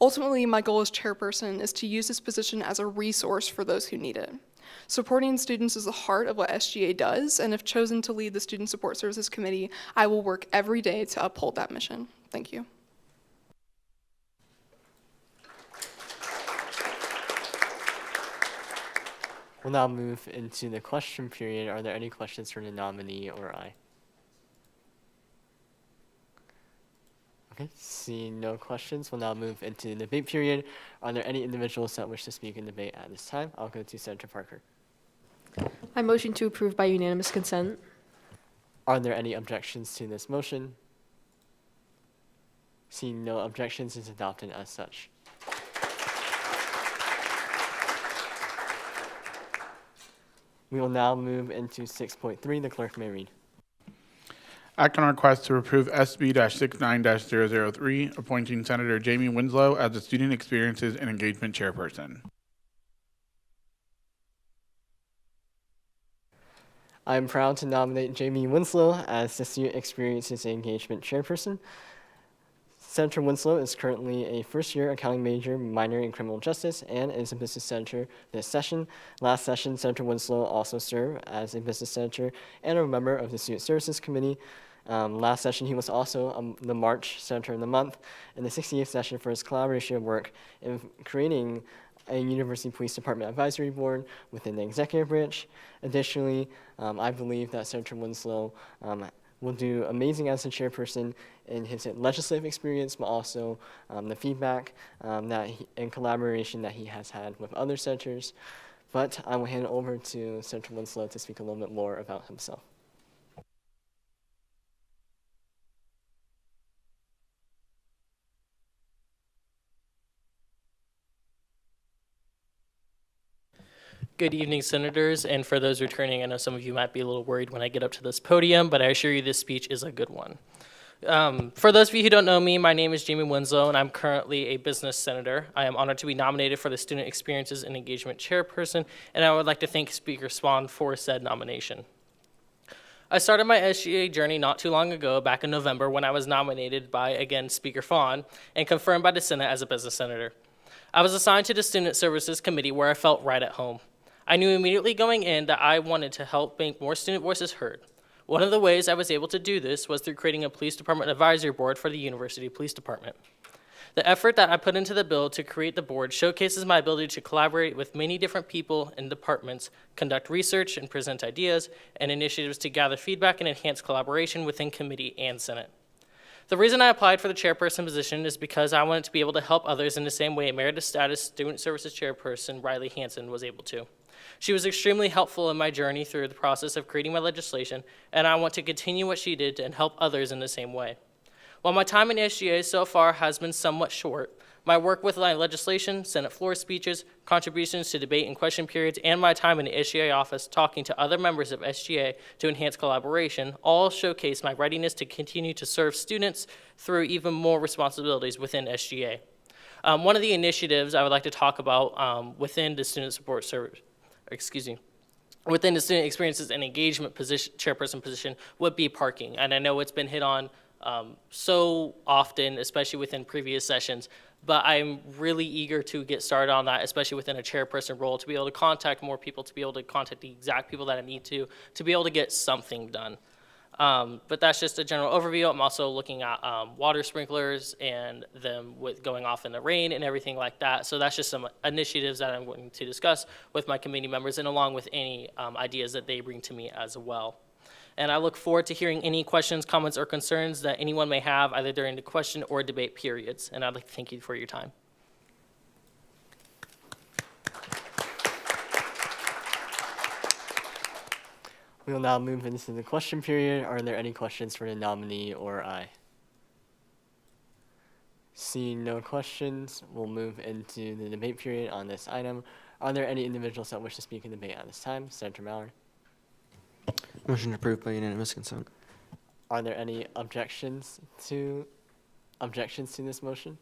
Ultimately, my goal as chairperson is to use this position as a resource for those who need it. Supporting students is the heart of what SGA does, and if chosen to lead the Student Support Services Committee, I will work every day to uphold that mission. Thank you. We'll now move into the question period. Are there any questions for the nominee or I? Okay, seeing no questions, we'll now move into the debate period. Are there any individuals that wish to speak in debate at this time? I'll go to Senator Parker. I motion to approve by unanimous consent. Are there any objections to this motion? Seeing no objections, is adopted as such. We will now move into 6.3. The clerk may read. Act on request to approve SB-69-003, appointing Senator Jamie Winslow as the Student Experiences and Engagement Chairperson. I am proud to nominate Jamie Winslow as the Student Experiences and Engagement Chairperson. Senator Winslow is currently a first-year accounting major, minor in criminal justice, and is a business senator this session. Last session, Senator Winslow also served as a business senator and a member of the Student Services Committee. Last session, he was also the March Senator of the Month in the 68th session for his collaboration work in creating a University Police Department Advisory Board within the executive branch. Additionally, I believe that Senator Winslow will do amazing as a chairperson in his legislative experience, but also the feedback and collaboration that he has had with other senators. But I will hand it over to Senator Winslow to speak a little bit more about himself. Good evening, Senators, and for those returning, I know some of you might be a little worried when I get up to this podium, but I assure you this speech is a good one. For those of you who don't know me, my name is Jamie Winslow, and I'm currently a business senator. I am honored to be nominated for the Student Experiences and Engagement Chairperson, and I would like to thank Speaker Swan for said nomination. I started my SGA journey not too long ago, back in November, when I was nominated by, again, Speaker Fawn, and confirmed by the Senate as a business senator. I was assigned to the Student Services Committee, where I felt right at home. I knew immediately going in that I wanted to help make more student voices heard. One of the ways I was able to do this was through creating a police department advisory board for the University Police Department. The effort that I put into the bill to create the board showcases my ability to collaborate with many different people and departments, conduct research and present ideas and initiatives to gather feedback and enhance collaboration within committee and Senate. The reason I applied for the chairperson position is because I wanted to be able to help others in the same way Emeritus Status Student Services Chairperson Riley Hansen was able to. She was extremely helpful in my journey through the process of creating my legislation, and I want to continue what she did and help others in the same way. While my time in SGA so far has been somewhat short, my work with legislation, Senate floor speeches, contributions to debate and question periods, and my time in the SGA office talking to other members of SGA to enhance collaboration all showcase my readiness to continue to serve students through even more responsibilities within SGA. One of the initiatives I would like to talk about within the Student Support Service, within the Student Experiences and Engagement chairperson position would be parking. And I know it's been hit on so often, especially within previous sessions, but I'm really eager to get started on that, especially within a chairperson role, to be able to contact more people, to be able to contact the exact people that I need to be able to get something done. But that's just a general overview. I'm also looking at water sprinklers and them with going off in the rain and everything like that. So that's just some initiatives that I'm going to discuss with my committee members and along with any ideas that they bring to me as well. And I look forward to hearing any questions, comments, or concerns that anyone may have either during the question or debate periods. And I'd like to thank you for your time. We will now move into the question period. Are there any questions for the nominee or I? Seeing no questions, we'll move into the debate period on this item. Are there any individuals that wish to speak in debate at this time? Senator Mallard. Motion approved by unanimous consent. Are there any objections to this motion?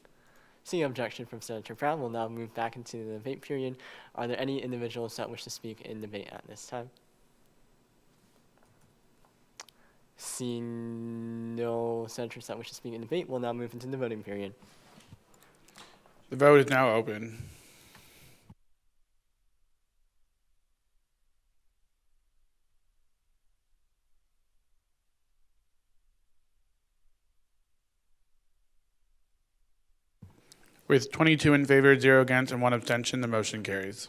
Seeing objection from Senator Brown, we'll now move back into the debate period. Are there any individuals that wish to speak in debate at this time? Seeing no senators that wish to speak in debate, we'll now move into the voting period. The vote is now open. With 22 in favor, 0 against, and 1 abstention, the motion carries.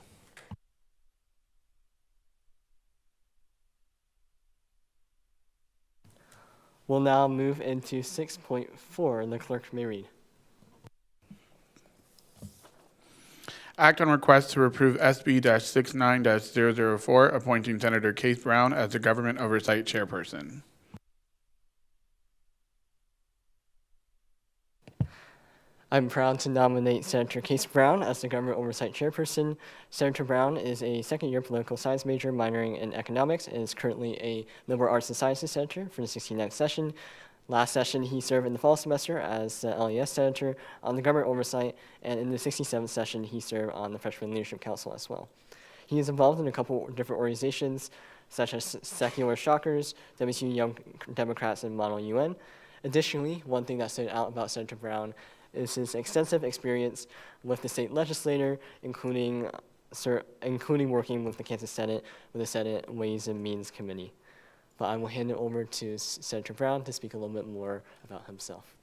We'll now move into 6.4. The clerk may read. Act on request to approve SB-69-004, appointing Senator Keith Brown as the Government Oversight Chairperson. I'm proud to nominate Senator Case Brown as the Government Oversight Chairperson. Senator Brown is a second-year political science major minoring in economics and is currently a liberal arts and sciences senator for the 69th session. Last session, he served in the fall semester as the LES senator on the Government Oversight, and in the 67th session, he served on the Freshman Leadership Council as well. He is involved in a couple different organizations, such as Secular Shockers, WSU Young Democrats, and Model UN. Additionally, one thing that stood out about Senator Brown is his extensive experience with the state legislature, including working with the Kansas Senate, with the Senate Ways and Means Committee. But I will hand it over to Senator Brown to speak a little bit more about himself.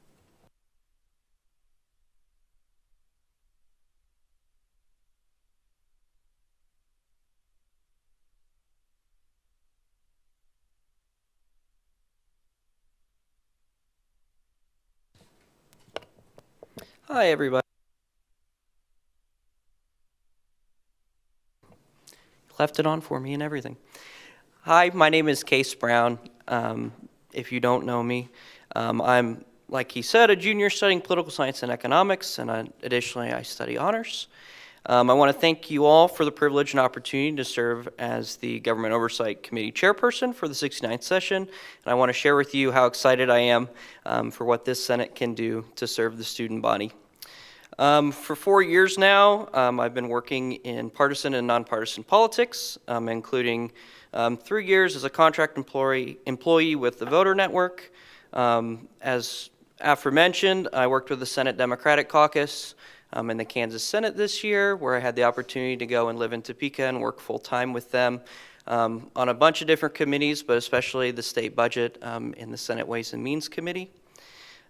Hi, everybody. Left it on for me and everything. Hi, my name is Case Brown. If you don't know me, I'm, like he said, a junior studying political science and economics, and additionally, I study honors. I want to thank you all for the privilege and opportunity to serve as the Government Oversight Committee chairperson for the 69th session, and I want to share with you how excited I am for what this Senate can do to serve the student body. For 4 years now, I've been working in partisan and nonpartisan politics, including 3 years as a contract employee with the Voter Network. As aforementioned, I worked with the Senate Democratic Caucus in the Kansas Senate this year, where I had the opportunity to go and live in Topeka and work full-time with them on a bunch of different committees, but especially the state budget in the Senate Ways and Means Committee.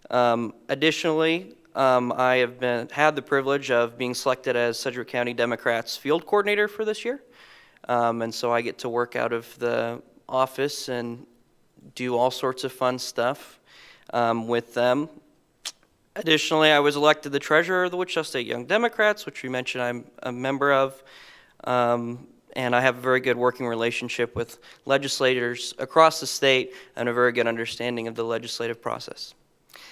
Additionally, I have had the privilege of being selected as Sedgwick County Democrats field coordinator for this year. And so I get to work out of the office and do all sorts of fun stuff with them. Additionally, I was elected the treasurer of the Wichita State Young Democrats, which we mentioned I'm a member of. And I have a very good working relationship with legislators across the state and a very good understanding of the legislative process.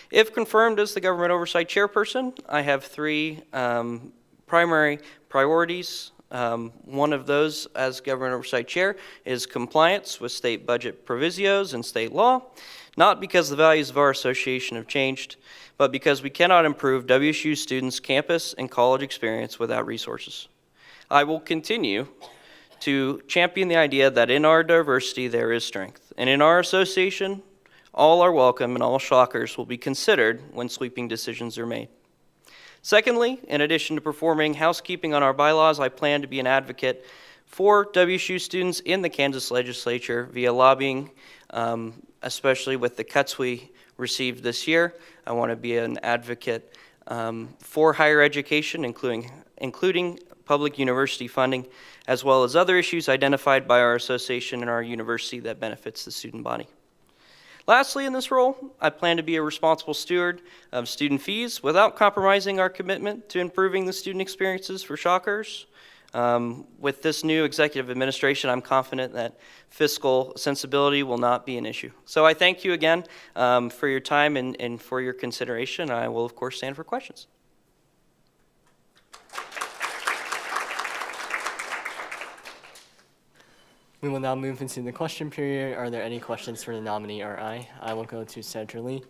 If confirmed as the Government Oversight Chairperson, I have 3 primary priorities. One of those as Government Oversight Chair is compliance with state budget provisos and state law, not because the values of our association have changed, but because we cannot improve WSU students' campus and college experience without resources. I will continue to champion the idea that in our diversity there is strength, and in our association, all are welcome and all shockers will be considered when sweeping decisions are made. Secondly, in addition to performing housekeeping on our bylaws, I plan to be an advocate for WSU students in the Kansas legislature via lobbying, especially with the cuts we received this year. I want to be an advocate for higher education, including public university funding, as well as other issues identified by our association and our university that benefits the student body. Lastly, in this role, I plan to be a responsible steward of student fees without compromising our commitment to improving the student experiences for shockers. With this new executive administration, I'm confident that fiscal sensibility will not be an issue. So I thank you again for your time and for your consideration. I will, of course, stand for questions. We will now move into the question period. Are there any questions for the nominee or I? I will go to Senator Lee.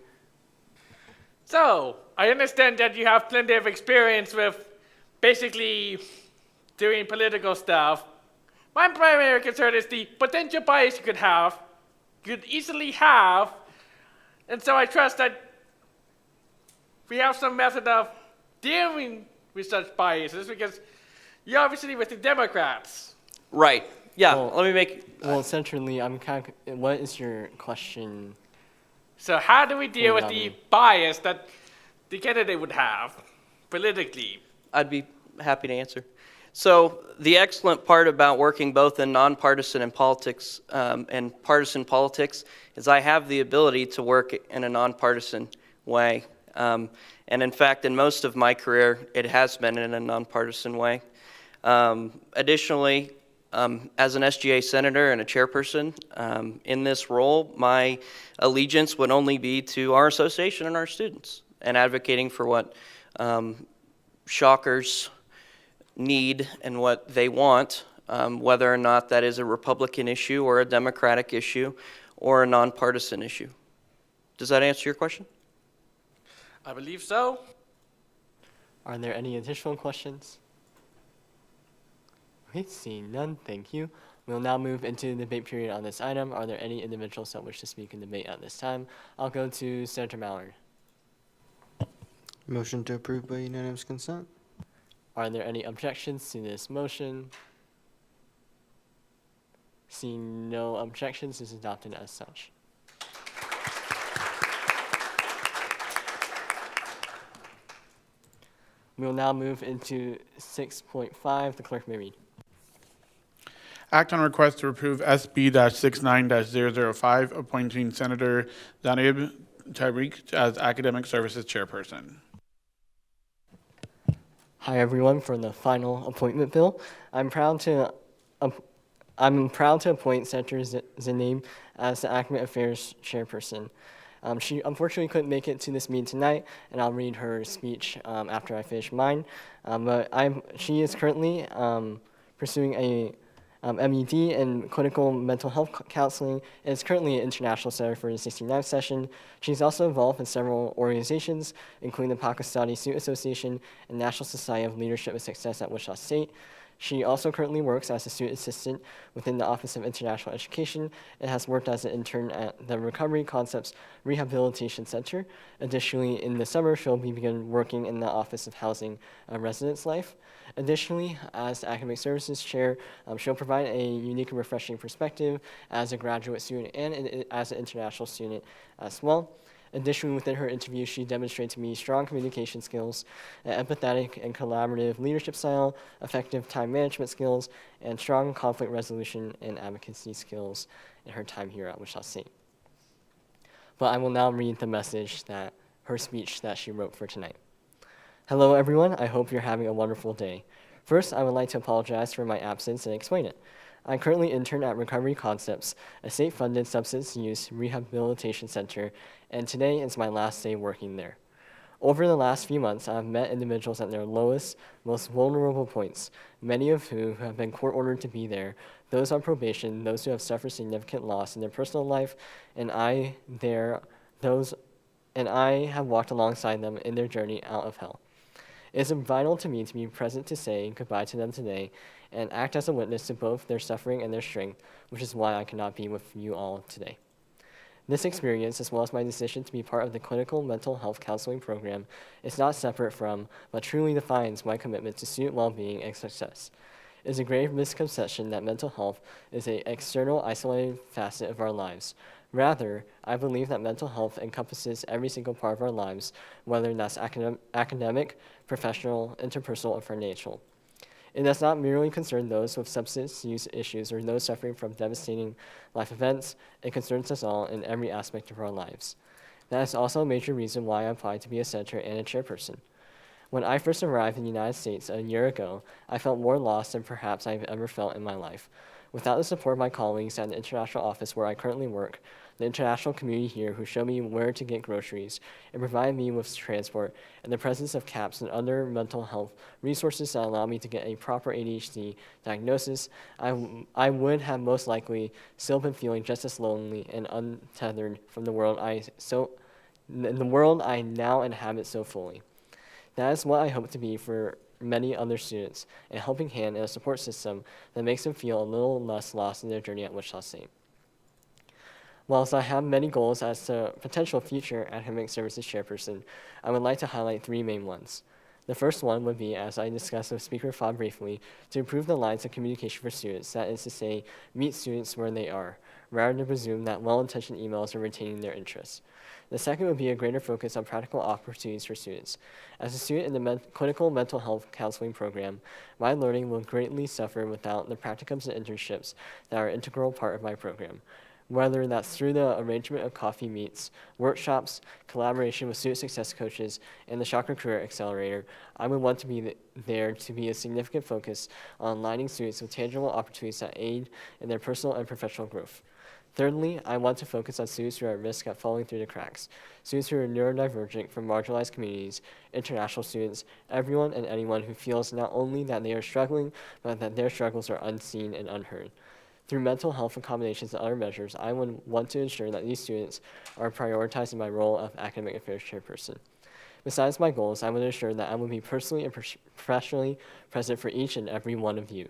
So, I understand that you have plenty of experience with basically doing political stuff. My primary concern is the potential bias you could easily have, and so I trust that we have some method of dealing with such biases, because you're obviously with the Democrats. Right. Yeah, Well, let me make... Well, Senator Lee, what is your question? So how do we deal with the bias that the candidate would have politically? I'd be happy to answer. So the excellent part about working both in nonpartisan and politics and partisan politics is I have the ability to work in a nonpartisan way. And in fact, in most of my career, it has been in a nonpartisan way. Additionally, as an SGA senator and a chairperson, in this role, my allegiance would only be to our association and our students, and advocating for what Shockers need and what they want, whether or not that is a Republican issue or a Democratic issue or a nonpartisan issue. Does that answer your question? I believe so. Are there any additional questions? Okay, seeing none, thank you. We'll now move into the debate period on this item. Are there any individuals that wish to speak in debate at this time? I'll go to Senator Mallard. Motion to approve by unanimous consent. Are there any objections to this motion? Seeing no objections, is adopted as such. We will now move into 6.5. The clerk may read. Act on request to approve SB-69-005, appointing Senator Zanib Tariq as Academic Services Chairperson. Hi everyone for the final appointment bill. I'm proud to appoint Senator Zanib as the Academic Affairs Chairperson. She unfortunately couldn't make it to this meeting tonight, and I'll read her speech after I finish mine. She is currently pursuing a MED in clinical mental health counseling, and is currently an international senator for the 69th session. She's also involved in several organizations, including the Pakistani Student Association and National Society of Leadership and Success at Wichita State. She also currently works as a student assistant within the Office of International Education and has worked as an intern at the Recovery Concepts Rehabilitation Center. Additionally, in the summer, she'll begin working in the Office of Housing and Residence Life. Additionally, as the Academic Services Chair, she'll provide a unique and refreshing perspective as a graduate student and as an international student as well. Additionally, within her interview, she demonstrated to me strong communication skills, an empathetic and collaborative leadership style, effective time management skills, and strong conflict resolution and advocacy skills in her time here at Wichita State. But I will now read the message her speech that she wrote for tonight. Hello, everyone. I hope you're having a wonderful day. First, I would like to apologize for my absence and explain it. I currently intern at Recovery Concepts, a state-funded substance use rehabilitation center, and today is my last day working there. Over the last few months, I have met individuals at their lowest, most vulnerable points, many of whom have been court-ordered to be there, those on probation, those who have suffered significant loss in their personal life, and I have walked alongside them in their journey out of hell. It is vital to me to be present to say goodbye to them today and act as a witness to both their suffering and their strength, which is why I cannot be with you all today. This experience, as well as my decision to be part of the clinical mental health counseling program, is not separate from, but truly defines my commitment to student well-being and success. It is a grave misconception that mental health is an external, isolated facet of our lives. Rather, I believe that mental health encompasses every single part of our lives, whether that's academic, professional, interpersonal, or financial. It does not merely concern those with substance use issues or those suffering from devastating life events. It concerns us all in every aspect of our lives. That is also a major reason why I applied to be a senator and a chairperson. When I first arrived in the United States a year ago, I felt more lost than perhaps I've ever felt in my life. Without the support of my colleagues at the international office where I currently work, the international community here who showed me where to get groceries and provided me with transport, and the presence of CAPS and other mental health resources that allow me to get a proper ADHD diagnosis, I would have most likely still been feeling just as lonely and untethered from the world I now inhabit so fully. That is what I hope to be for many other students, a helping hand and a support system that makes them feel a little less lost in their journey at Wichita State. Whilst I have many goals as a potential future academic services chairperson, I would like to highlight three main ones. The first one would be, as I discussed with Speaker Fogg briefly, to improve the lines of communication for students, that is to say, meet students where they are, rather than presume that well-intentioned emails are retaining their interests. The second would be a greater focus on practical opportunities for students. As a student in the clinical mental health counseling program, my learning will greatly suffer without the practicums and internships that are an integral part of my program. whether that's through the arrangement of coffee meets, workshops, collaboration with student success coaches, and the Chakra Career Accelerator. I would want to be there to be a significant focus on aligning students with tangible opportunities that aid in their personal and professional growth. Thirdly, I want to focus on students who are at risk of falling through the cracks, students who are neurodivergent from marginalized communities, international students, everyone and anyone who feels not only that they are struggling, but that their struggles are unseen and unheard. Through mental health accommodations and other measures, I would want to ensure that these students are prioritized in my role of academic affairs chairperson. Besides my goals, I would ensure that I will be personally and professionally present for each and every one of you.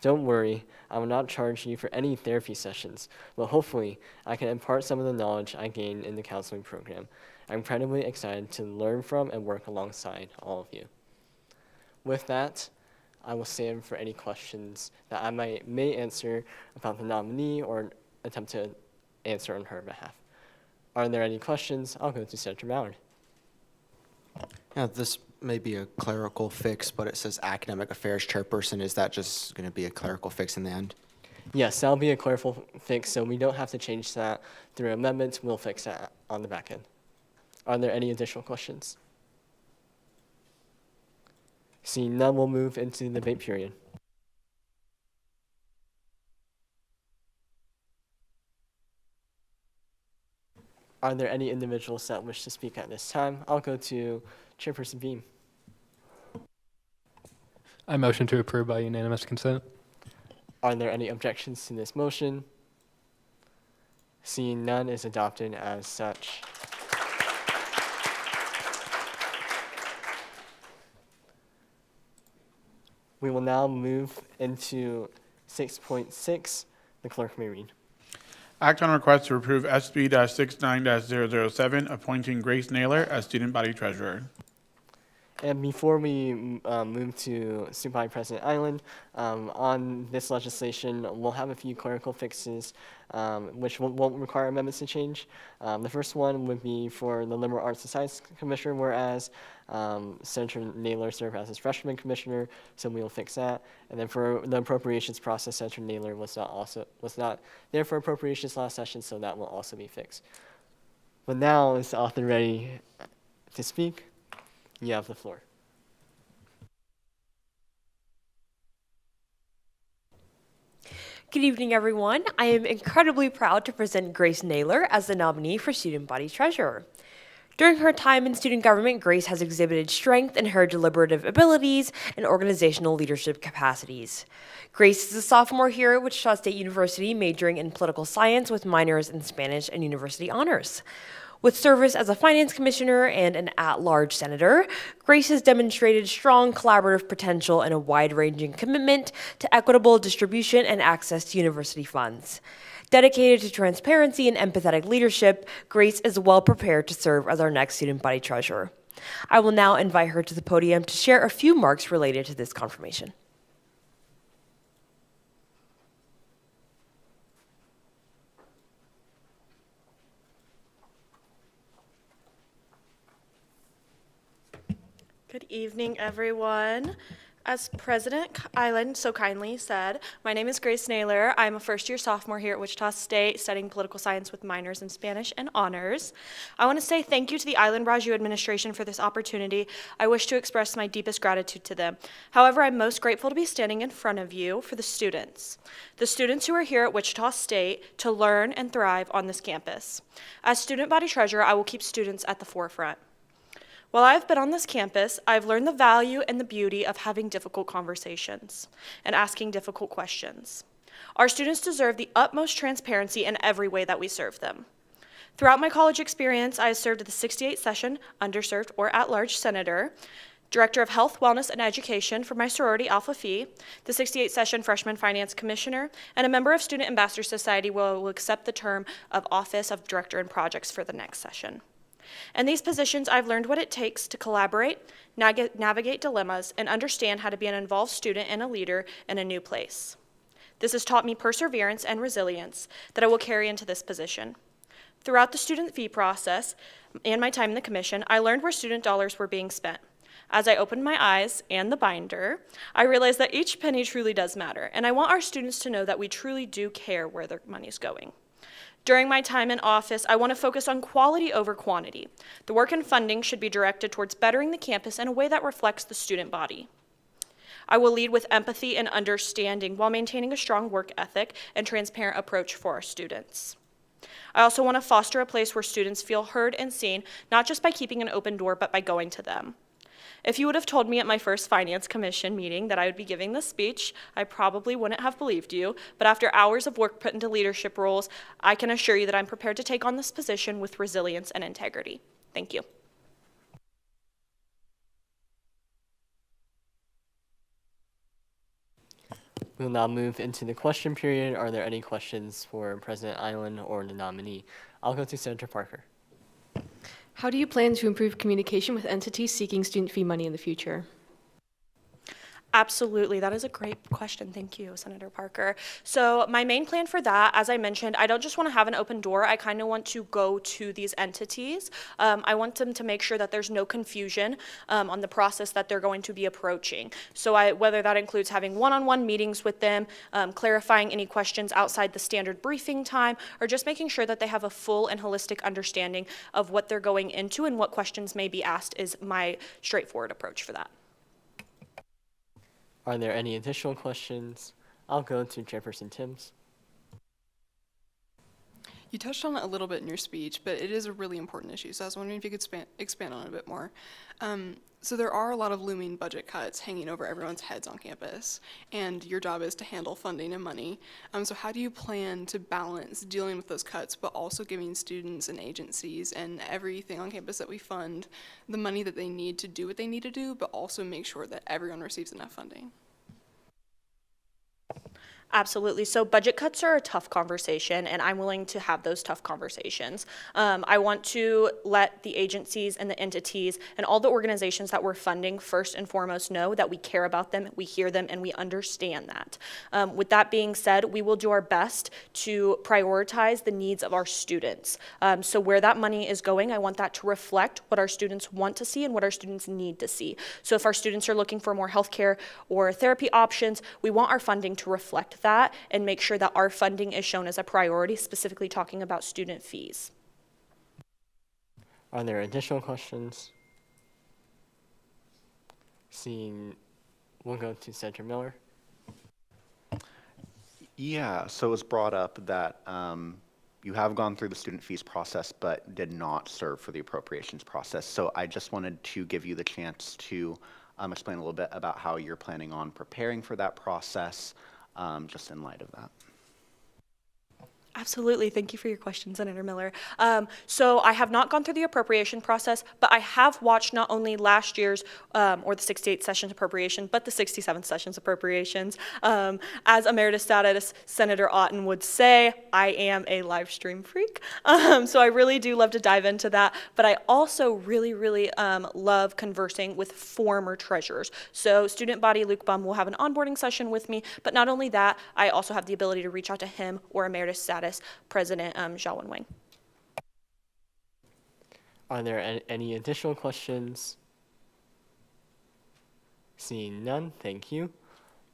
Don't worry, I will not charge you for any therapy sessions, but hopefully I can impart some of the knowledge I gained in the counseling program. I'm incredibly excited to learn from and work alongside all of you. With that, I will stand for any questions that I may answer about the nominee or attempt to answer on her behalf. Are there any questions? I'll go to Senator Mallard. Yeah, this may be a clerical fix, but it says academic affairs chairperson. Is that just going to be a clerical fix in the end? Yes, that'll be a clerical fix, so we don't have to change that through amendments. We'll fix that on the back end. Are there any additional questions? Seeing none, we'll move into the debate period. Are there any individuals that wish to speak at this time? I'll go to Chairperson Beam. I motion to approve by unanimous consent. Are there any objections to this motion? Seeing none, is adopted as such. We will now move into 6.6. The clerk may read. Act on request to approve SB-69-007, appointing Grace Naylor as student body treasurer. And before we move to Supervisor President Island, on this legislation, we'll have a few clerical fixes, which won't require amendments to change. The first one would be for the Liberal Arts and Science Commissioner, whereas Senator Naylor served as his freshman commissioner, so we will fix that. And then for the appropriations process, Senator Naylor was not there for appropriations last session, so that will also be fixed. But now is the author ready to speak? You have the floor. Good evening, everyone. I am incredibly proud to present Grace Naylor as the nominee for Student Body Treasurer. During her time in student government, Grace has exhibited strength in her deliberative abilities and organizational leadership capacities. Grace is a sophomore here at Wichita State University, majoring in political science with minors in Spanish and university honors. With service as a finance commissioner and an at-large senator, Grace has demonstrated strong collaborative potential and a wide-ranging commitment to equitable distribution and access to university funds. Dedicated to transparency and empathetic leadership, Grace is well prepared to serve as our next student body treasurer. I will now invite her to the podium to share a few marks related to this confirmation. Good evening, everyone. As President Island so kindly said, my name is Grace Naylor. I'm a first-year sophomore here at Wichita State, studying political science with minors in Spanish and honors. I want to say thank you to the Island Raju administration for this opportunity. I wish to express my deepest gratitude to them. However, I'm most grateful to be standing in front of you for the students who are here at Wichita State to learn and thrive on this campus. As student body treasurer, I will keep students at the forefront. While I've been on this campus, I've learned the value and the beauty of having difficult conversations and asking difficult questions. Our students deserve the utmost transparency in every way that we serve them. Throughout my college experience, I have served at the 68th session, underserved or at-large senator, Director of Health, Wellness, and Education for my sorority Alpha Phi, the 68th session freshman finance commissioner, and a member of Student Ambassador Society will accept the term of Office of Director and Projects for the next session. In these positions, I've learned what it takes to collaborate, navigate dilemmas, and understand how to be an involved student and a leader in a new place. This has taught me perseverance and resilience that I will carry into this position. Throughout the student fee process and my time in the commission, I learned where student dollars were being spent. As I opened my eyes and the binder, I realized that each penny truly does matter, and I want our students to know that we truly do care where their money's going. During my time in office, I want to focus on quality over quantity. The work and funding should be directed towards bettering the campus in a way that reflects the student body. I will lead with empathy and understanding while maintaining a strong work ethic and transparent approach for our students. I also want to foster a place where students feel heard and seen, not just by keeping an open door, but by going to them. If you would have told me at my first Finance Commission meeting that I would be giving this speech, I probably wouldn't have believed you, but after hours of work put into leadership roles, I can assure you that I'm prepared to take on this position with resilience and integrity. Thank you. We'll now move into the question period. Are there any questions for President Island or the nominee? I'll go to Senator Parker. How do you plan to improve communication with entities seeking student fee money in the future? Absolutely, that is a great question. Thank you, Senator Parker. So my main plan for that, as I mentioned, I don't just want to have an open door. I kind of want to go to these entities. I want them to make sure that there's no confusion on the process that they're going to be approaching. So whether that includes having one-on-one meetings with them, clarifying any questions outside the standard briefing time, or just making sure that they have a full and holistic understanding of what they're going into and what questions may be asked is my straightforward approach for that. Are there any additional questions? I'll go to Chairperson Timms. You touched on it a little bit in your speech, but it is a really important issue, so I was wondering if you could expand on it a bit more. So there are a lot of looming budget cuts hanging over everyone's heads on campus, and your job is to handle funding and money. So how do you plan to balance dealing with those cuts, but also giving students and agencies and everything on campus that we fund the money that they need to do what they need to do, but also make sure that everyone receives enough funding? Absolutely. So budget cuts are a tough conversation, and I'm willing to have those tough conversations. I want to let the agencies and the entities and all the organizations that we're funding first and foremost know that we care about them, we hear them, and we understand that. With that being said, we will do our best to prioritize the needs of our students. So where that money is going, I want that to reflect what our students want to see and what our students need to see. So if our students are looking for more healthcare or therapy options, we want our funding to reflect that and make sure that our funding is shown as a priority, specifically talking about student fees. Are there additional questions? Seeing, we'll go to Senator Miller. Yeah, so it was brought up that you have gone through the student fees process but did not serve for the appropriations process. So I just wanted to give you the chance to explain a little bit about how you're planning on preparing for that process, just in light of that. Absolutely. Thank you for your question, Senator Miller. So I have not gone through the appropriation process, but I have watched not only last year's or the 68th session's appropriation, but the 67th session's appropriations. As Emeritus Status Senator Otten would say, I am a live stream freak. So I really do love to dive into that. But I also really love conversing with former treasurers. So student body Luke Bum will have an onboarding session with me. But not only that, I also have the ability to reach out to him or Emeritus Status President Xiaowen Wang. Are there any additional questions? Seeing none, thank you.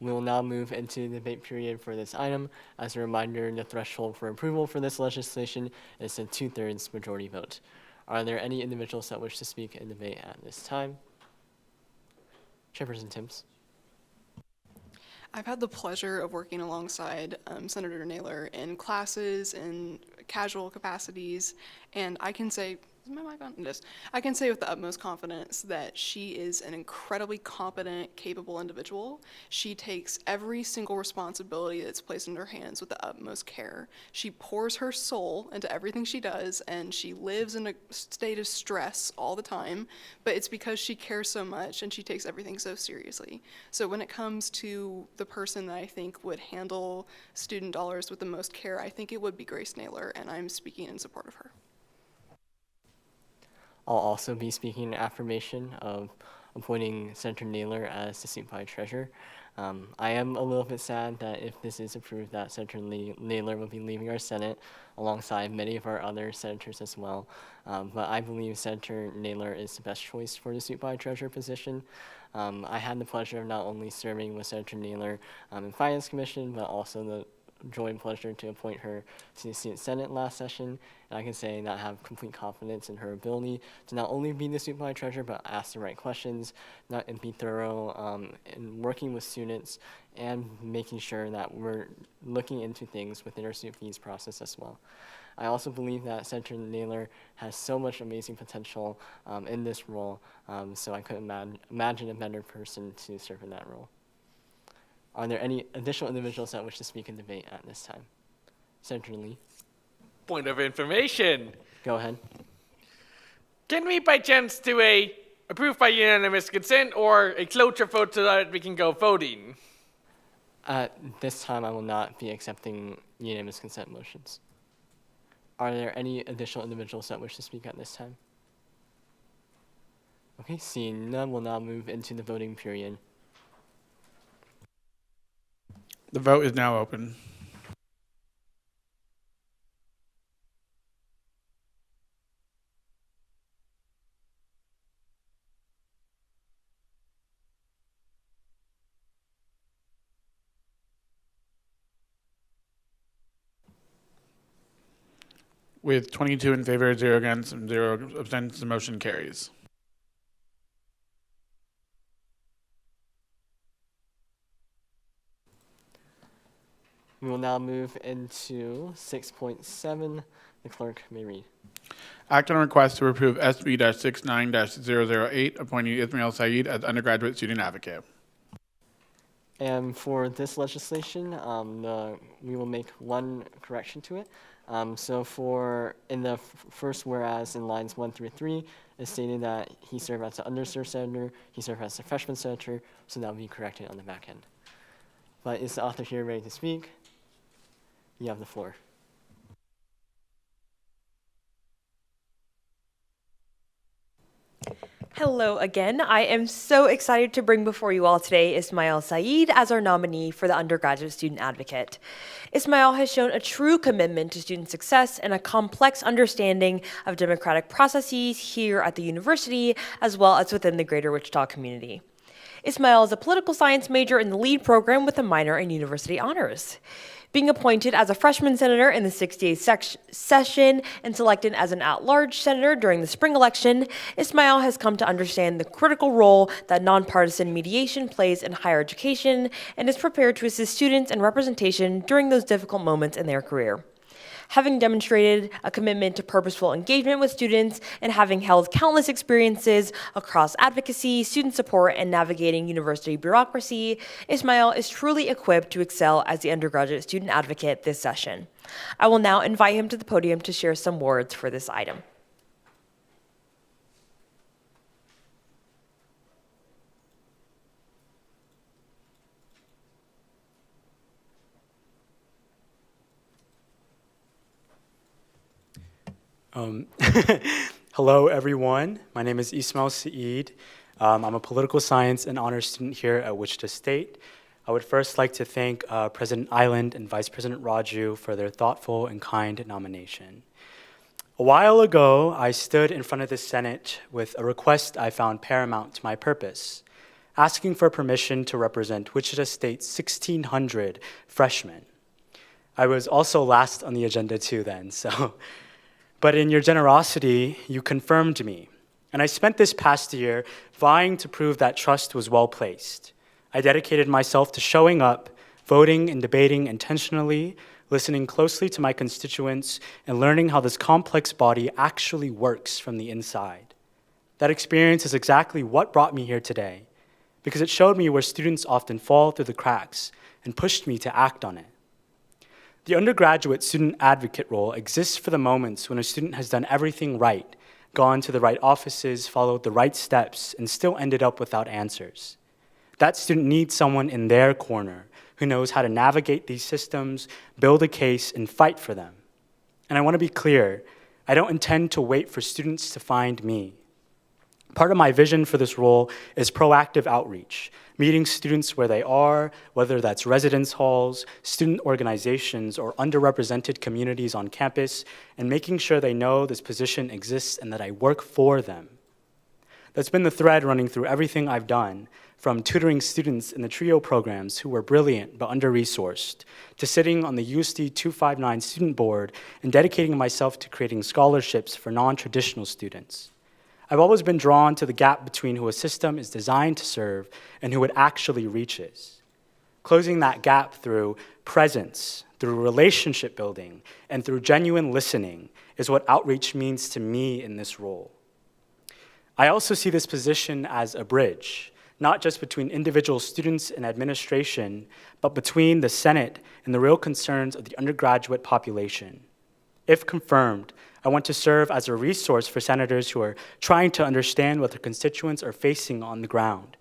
We will now move into the debate period for this item. As a reminder, the threshold for approval for this legislation is a 2/3 majority vote. Are there any individuals that wish to speak in debate at this time? Chairperson Timms. I've had the pleasure of working alongside Senator Naylor in classes and casual capacities, and I can say, is my mic on? It is. I can say with the utmost confidence that she is an incredibly competent, capable individual. She takes every single responsibility that's placed in her hands with the utmost care. She pours her soul into everything she does, and she lives in a state of stress all the time, but it's because she cares so much and she takes everything so seriously. So when it comes to the person that I think would handle student dollars with the most care, I think it would be Grace Naylor, and I'm speaking in support of her. I'll also be speaking in affirmation of appointing Senator Naylor as the student body treasurer. I am a little bit sad that if this is approved, that Senator Naylor will be leaving our Senate alongside many of our other senators as well. But I believe Senator Naylor is the best choice for the student body treasurer position. I had the pleasure of not only serving with Senator Naylor in Finance Commission, but also the joy and pleasure to appoint her to the Student Senate last session, and I can say that I have complete confidence in her ability to not only be the student body treasurer, but ask the right questions, and be thorough in working with students, and making sure that we're looking into things within our student fees process as well. I also believe that Senator Naylor has so much amazing potential in this role, so I couldn't imagine a better person to serve in that role. Are there any additional individuals that wish to speak in debate at this time? Senator Lee. Point of information. Go ahead. Can we by chance do a approved by unanimous consent or a cloture vote so that we can go voting? At this time, I will not be accepting unanimous consent motions. Are there any additional individuals that wish to speak at this time? Okay, seeing none, we'll now move into the voting period. The vote is now open. With 22 in favor, 0 against, and 0 abstentions, the motion carries. We will now move into 6.7. The clerk may read. Act on a request to approve SB-69-008, appointing Ismail Saeed as undergraduate student advocate. And for this legislation, we will make one correction to it. So in the first whereas in lines 1 through 3, it's stated that he served as an underserved senator, he served as a freshman senator, so that will be corrected on the back end. But is the author here ready to speak? You have the floor. Hello again. I am so excited to bring before you all today Ismail Saeed as our nominee for the undergraduate student advocate. Ismail has shown a true commitment to student success and a complex understanding of democratic processes here at the university, as well as within the greater Wichita community. Ismail is a political science major in the lead program with a minor in university honors. Being appointed as a freshman senator in the 68th session and selected as an at-large senator during the spring election, Ismail has come to understand the critical role that nonpartisan mediation plays in higher education and is prepared to assist students in representation during those difficult moments in their career. Having demonstrated a commitment to purposeful engagement with students and having held countless experiences across advocacy, student support, and navigating university bureaucracy, Ismail is truly equipped to excel as the undergraduate student advocate this session. I will now invite him to the podium to share some words for this item. Hello, everyone. My name is Ismail Saeed. I'm a political science and honors student here at Wichita State. I would first like to thank President Island and Vice President Raju for their thoughtful and kind nomination. A while ago, I stood in front of the Senate with a request I found paramount to my purpose, asking for permission to represent Wichita State's 1,600 freshmen. I was also last on the agenda too then, so. But in your generosity, you confirmed me. And I spent this past year vying to prove that trust was well placed. I dedicated myself to showing up, voting and debating intentionally, listening closely to my constituents, and learning how this complex body actually works from the inside. That experience is exactly what brought me here today, because it showed me where students often fall through the cracks and pushed me to act on it. The undergraduate student advocate role exists for the moments when a student has done everything right, gone to the right offices, followed the right steps, and still ended up without answers. That student needs someone in their corner who knows how to navigate these systems, build a case, and fight for them. And I want to be clear, I don't intend to wait for students to find me. Part of my vision for this role is proactive outreach, meeting students where they are, whether that's residence halls, student organizations, or underrepresented communities on campus, and making sure they know this position exists and that I work for them. That's been the thread running through everything I've done, from tutoring students in the TRIO programs who were brilliant but under-resourced, to sitting on the USD 259 student board and dedicating myself to creating scholarships for non-traditional students. I've always been drawn to the gap between who a system is designed to serve and who it actually reaches. Closing that gap through presence, through relationship building, and through genuine listening is what outreach means to me in this role. I also see this position as a bridge, not just between individual students and administration, but between the Senate and the real concerns of the undergraduate population. If confirmed, I want to serve as a resource for senators who are trying to understand what their constituents are facing on the ground,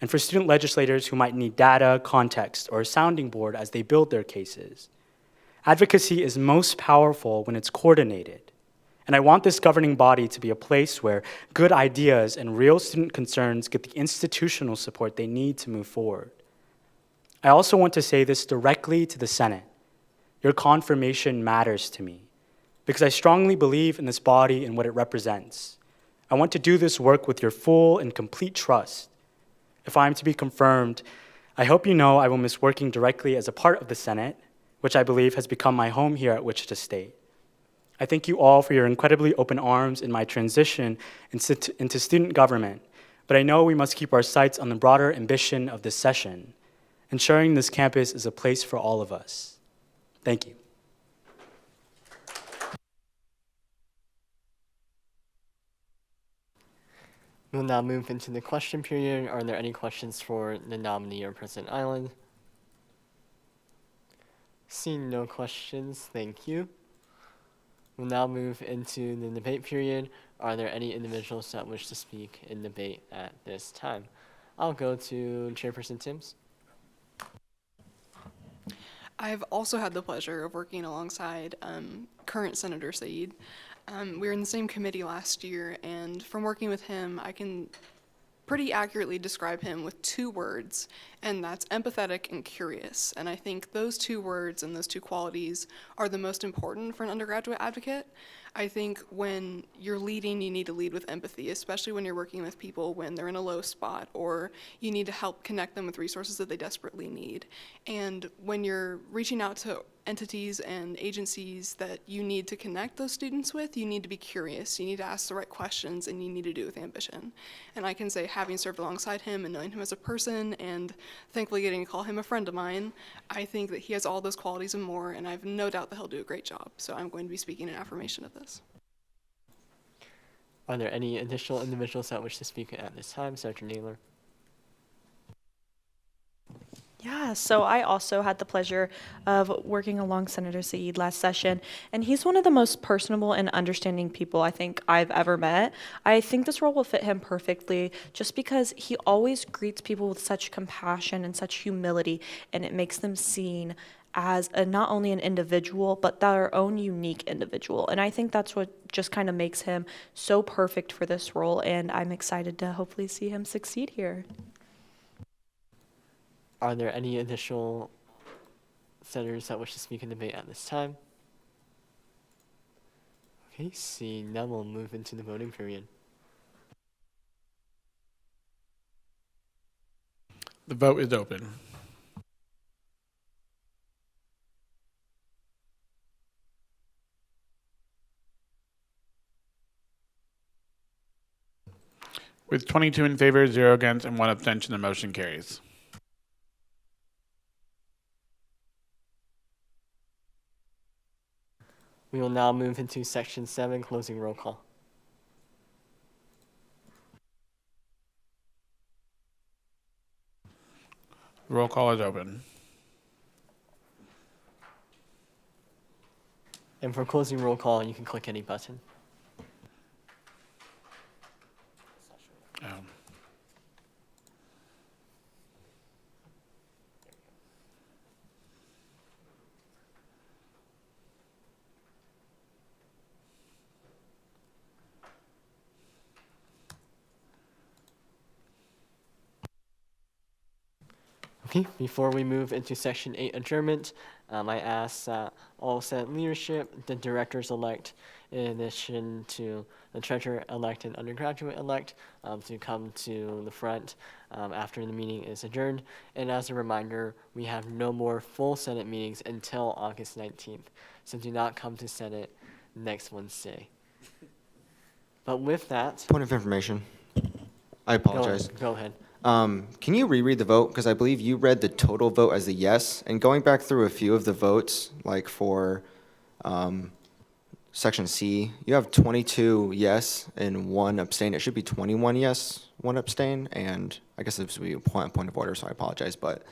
and for student legislators who might need data, context, or a sounding board as they build their cases. Advocacy is most powerful when it's coordinated, and I want this governing body to be a place where good ideas and real student concerns get the institutional support they need to move forward. I also want to say this directly to the Senate. Your confirmation matters to me, because I strongly believe in this body and what it represents. I want to do this work with your full and complete trust. If I am to be confirmed, I hope you know I will miss working directly as a part of the Senate, which I believe has become my home here at Wichita State. I thank you all for your incredibly open arms in my transition into student government, but I know we must keep our sights on the broader ambition of this session, ensuring this campus is a place for all of us. Thank you. We'll now move into the question period. Are there any questions for the nominee or President Island? Seeing no questions, thank you. We'll now move into the debate period. Are there any individuals that wish to speak in debate at this time? I'll go to Chairperson Timms. I've also had the pleasure of working alongside current Senator Said. We were in the same committee last year, and from working with him, I can pretty accurately describe him with 2 words, and that's empathetic and curious. And I think those 2 words and those 2 qualities are the most important for an undergraduate advocate. I think when you're leading, you need to lead with empathy, especially when you're working with people when they're in a low spot, or you need to help connect them with resources that they desperately need. And when you're reaching out to entities and agencies that you need to connect those students with, you need to be curious, you need to ask the right questions, and you need to do it with ambition. And I can say, having served alongside him and knowing him as a person, and thankfully getting to call him a friend of mine, I think that he has all those qualities and more, and I have no doubt that he'll do a great job. So I'm going to be speaking in affirmation of this. Are there any additional individuals that wish to speak at this time? Senator Naylor. Yeah, so I also had the pleasure of working along Senator Said last session, and he's one of the most personable and understanding people I think I've ever met. I think this role will fit him perfectly just because he always greets people with such compassion and such humility, and it makes them seen as not only an individual, but their own unique individual. And I think that's what just kind of makes him so perfect for this role, and I'm excited to hopefully see him succeed here. Are there any additional senators that wish to speak in debate at this time? Okay, seeing none, we'll move into the voting period. The vote is open. With 22 in favor, 0 against, and 1 abstention, the motion carries. We will now move into section 7, closing roll call. Roll call is open. And for closing roll call, you can click any button. Okay, before we move into Section 8 adjournment, I ask that all Senate leadership, the directors-elect, in addition to the treasurer-elect and undergraduate-elect, to come to the front after the meeting is adjourned. And as a reminder, we have no more full Senate meetings until August 19th, so do not come to Senate next Wednesday. But with that, Point of information. I apologize. Go ahead. Can you reread the vote? Because I believe you read the total vote as a yes. And going back through a few of the votes, like for Section C, you have 22 yes and 1 abstain. It should be 21 yes, 1 abstain. And I guess this would be a point of order, so I apologize. But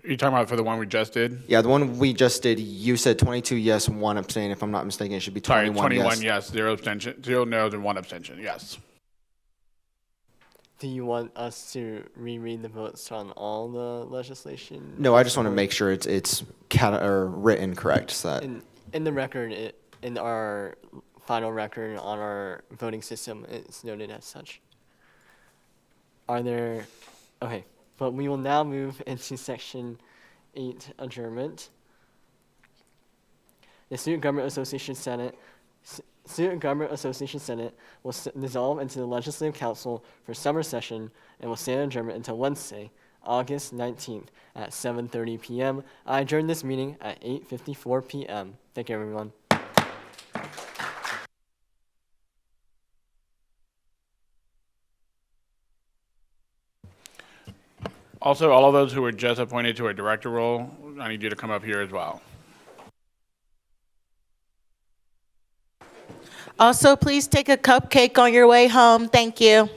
You're talking about for the one we just did? yeah, the one we just did, you said 22 yes, 1 abstain. If I'm not mistaken, it should be 21 Sorry, 21 yes. yes, 0 abstention, 0 no's, and 1 abstention. Yes. Do you want us to reread the votes on all the legislation? No, I just want to make sure it's written correct. So that In the record, in our final record on our voting system, it's noted as such. Okay, but we will now move into Section 8 adjournment. The Student Government Association Senate will dissolve into the Legislative Council for summer session and will stand adjournment until Wednesday, August 19th at 7:30 p.m. I adjourn this meeting at 8:54 p.m. Thank you, everyone. Also, all of those who were just appointed to a director role, I need you to come up here as well. Also, please take a cupcake on your way home. Thank you.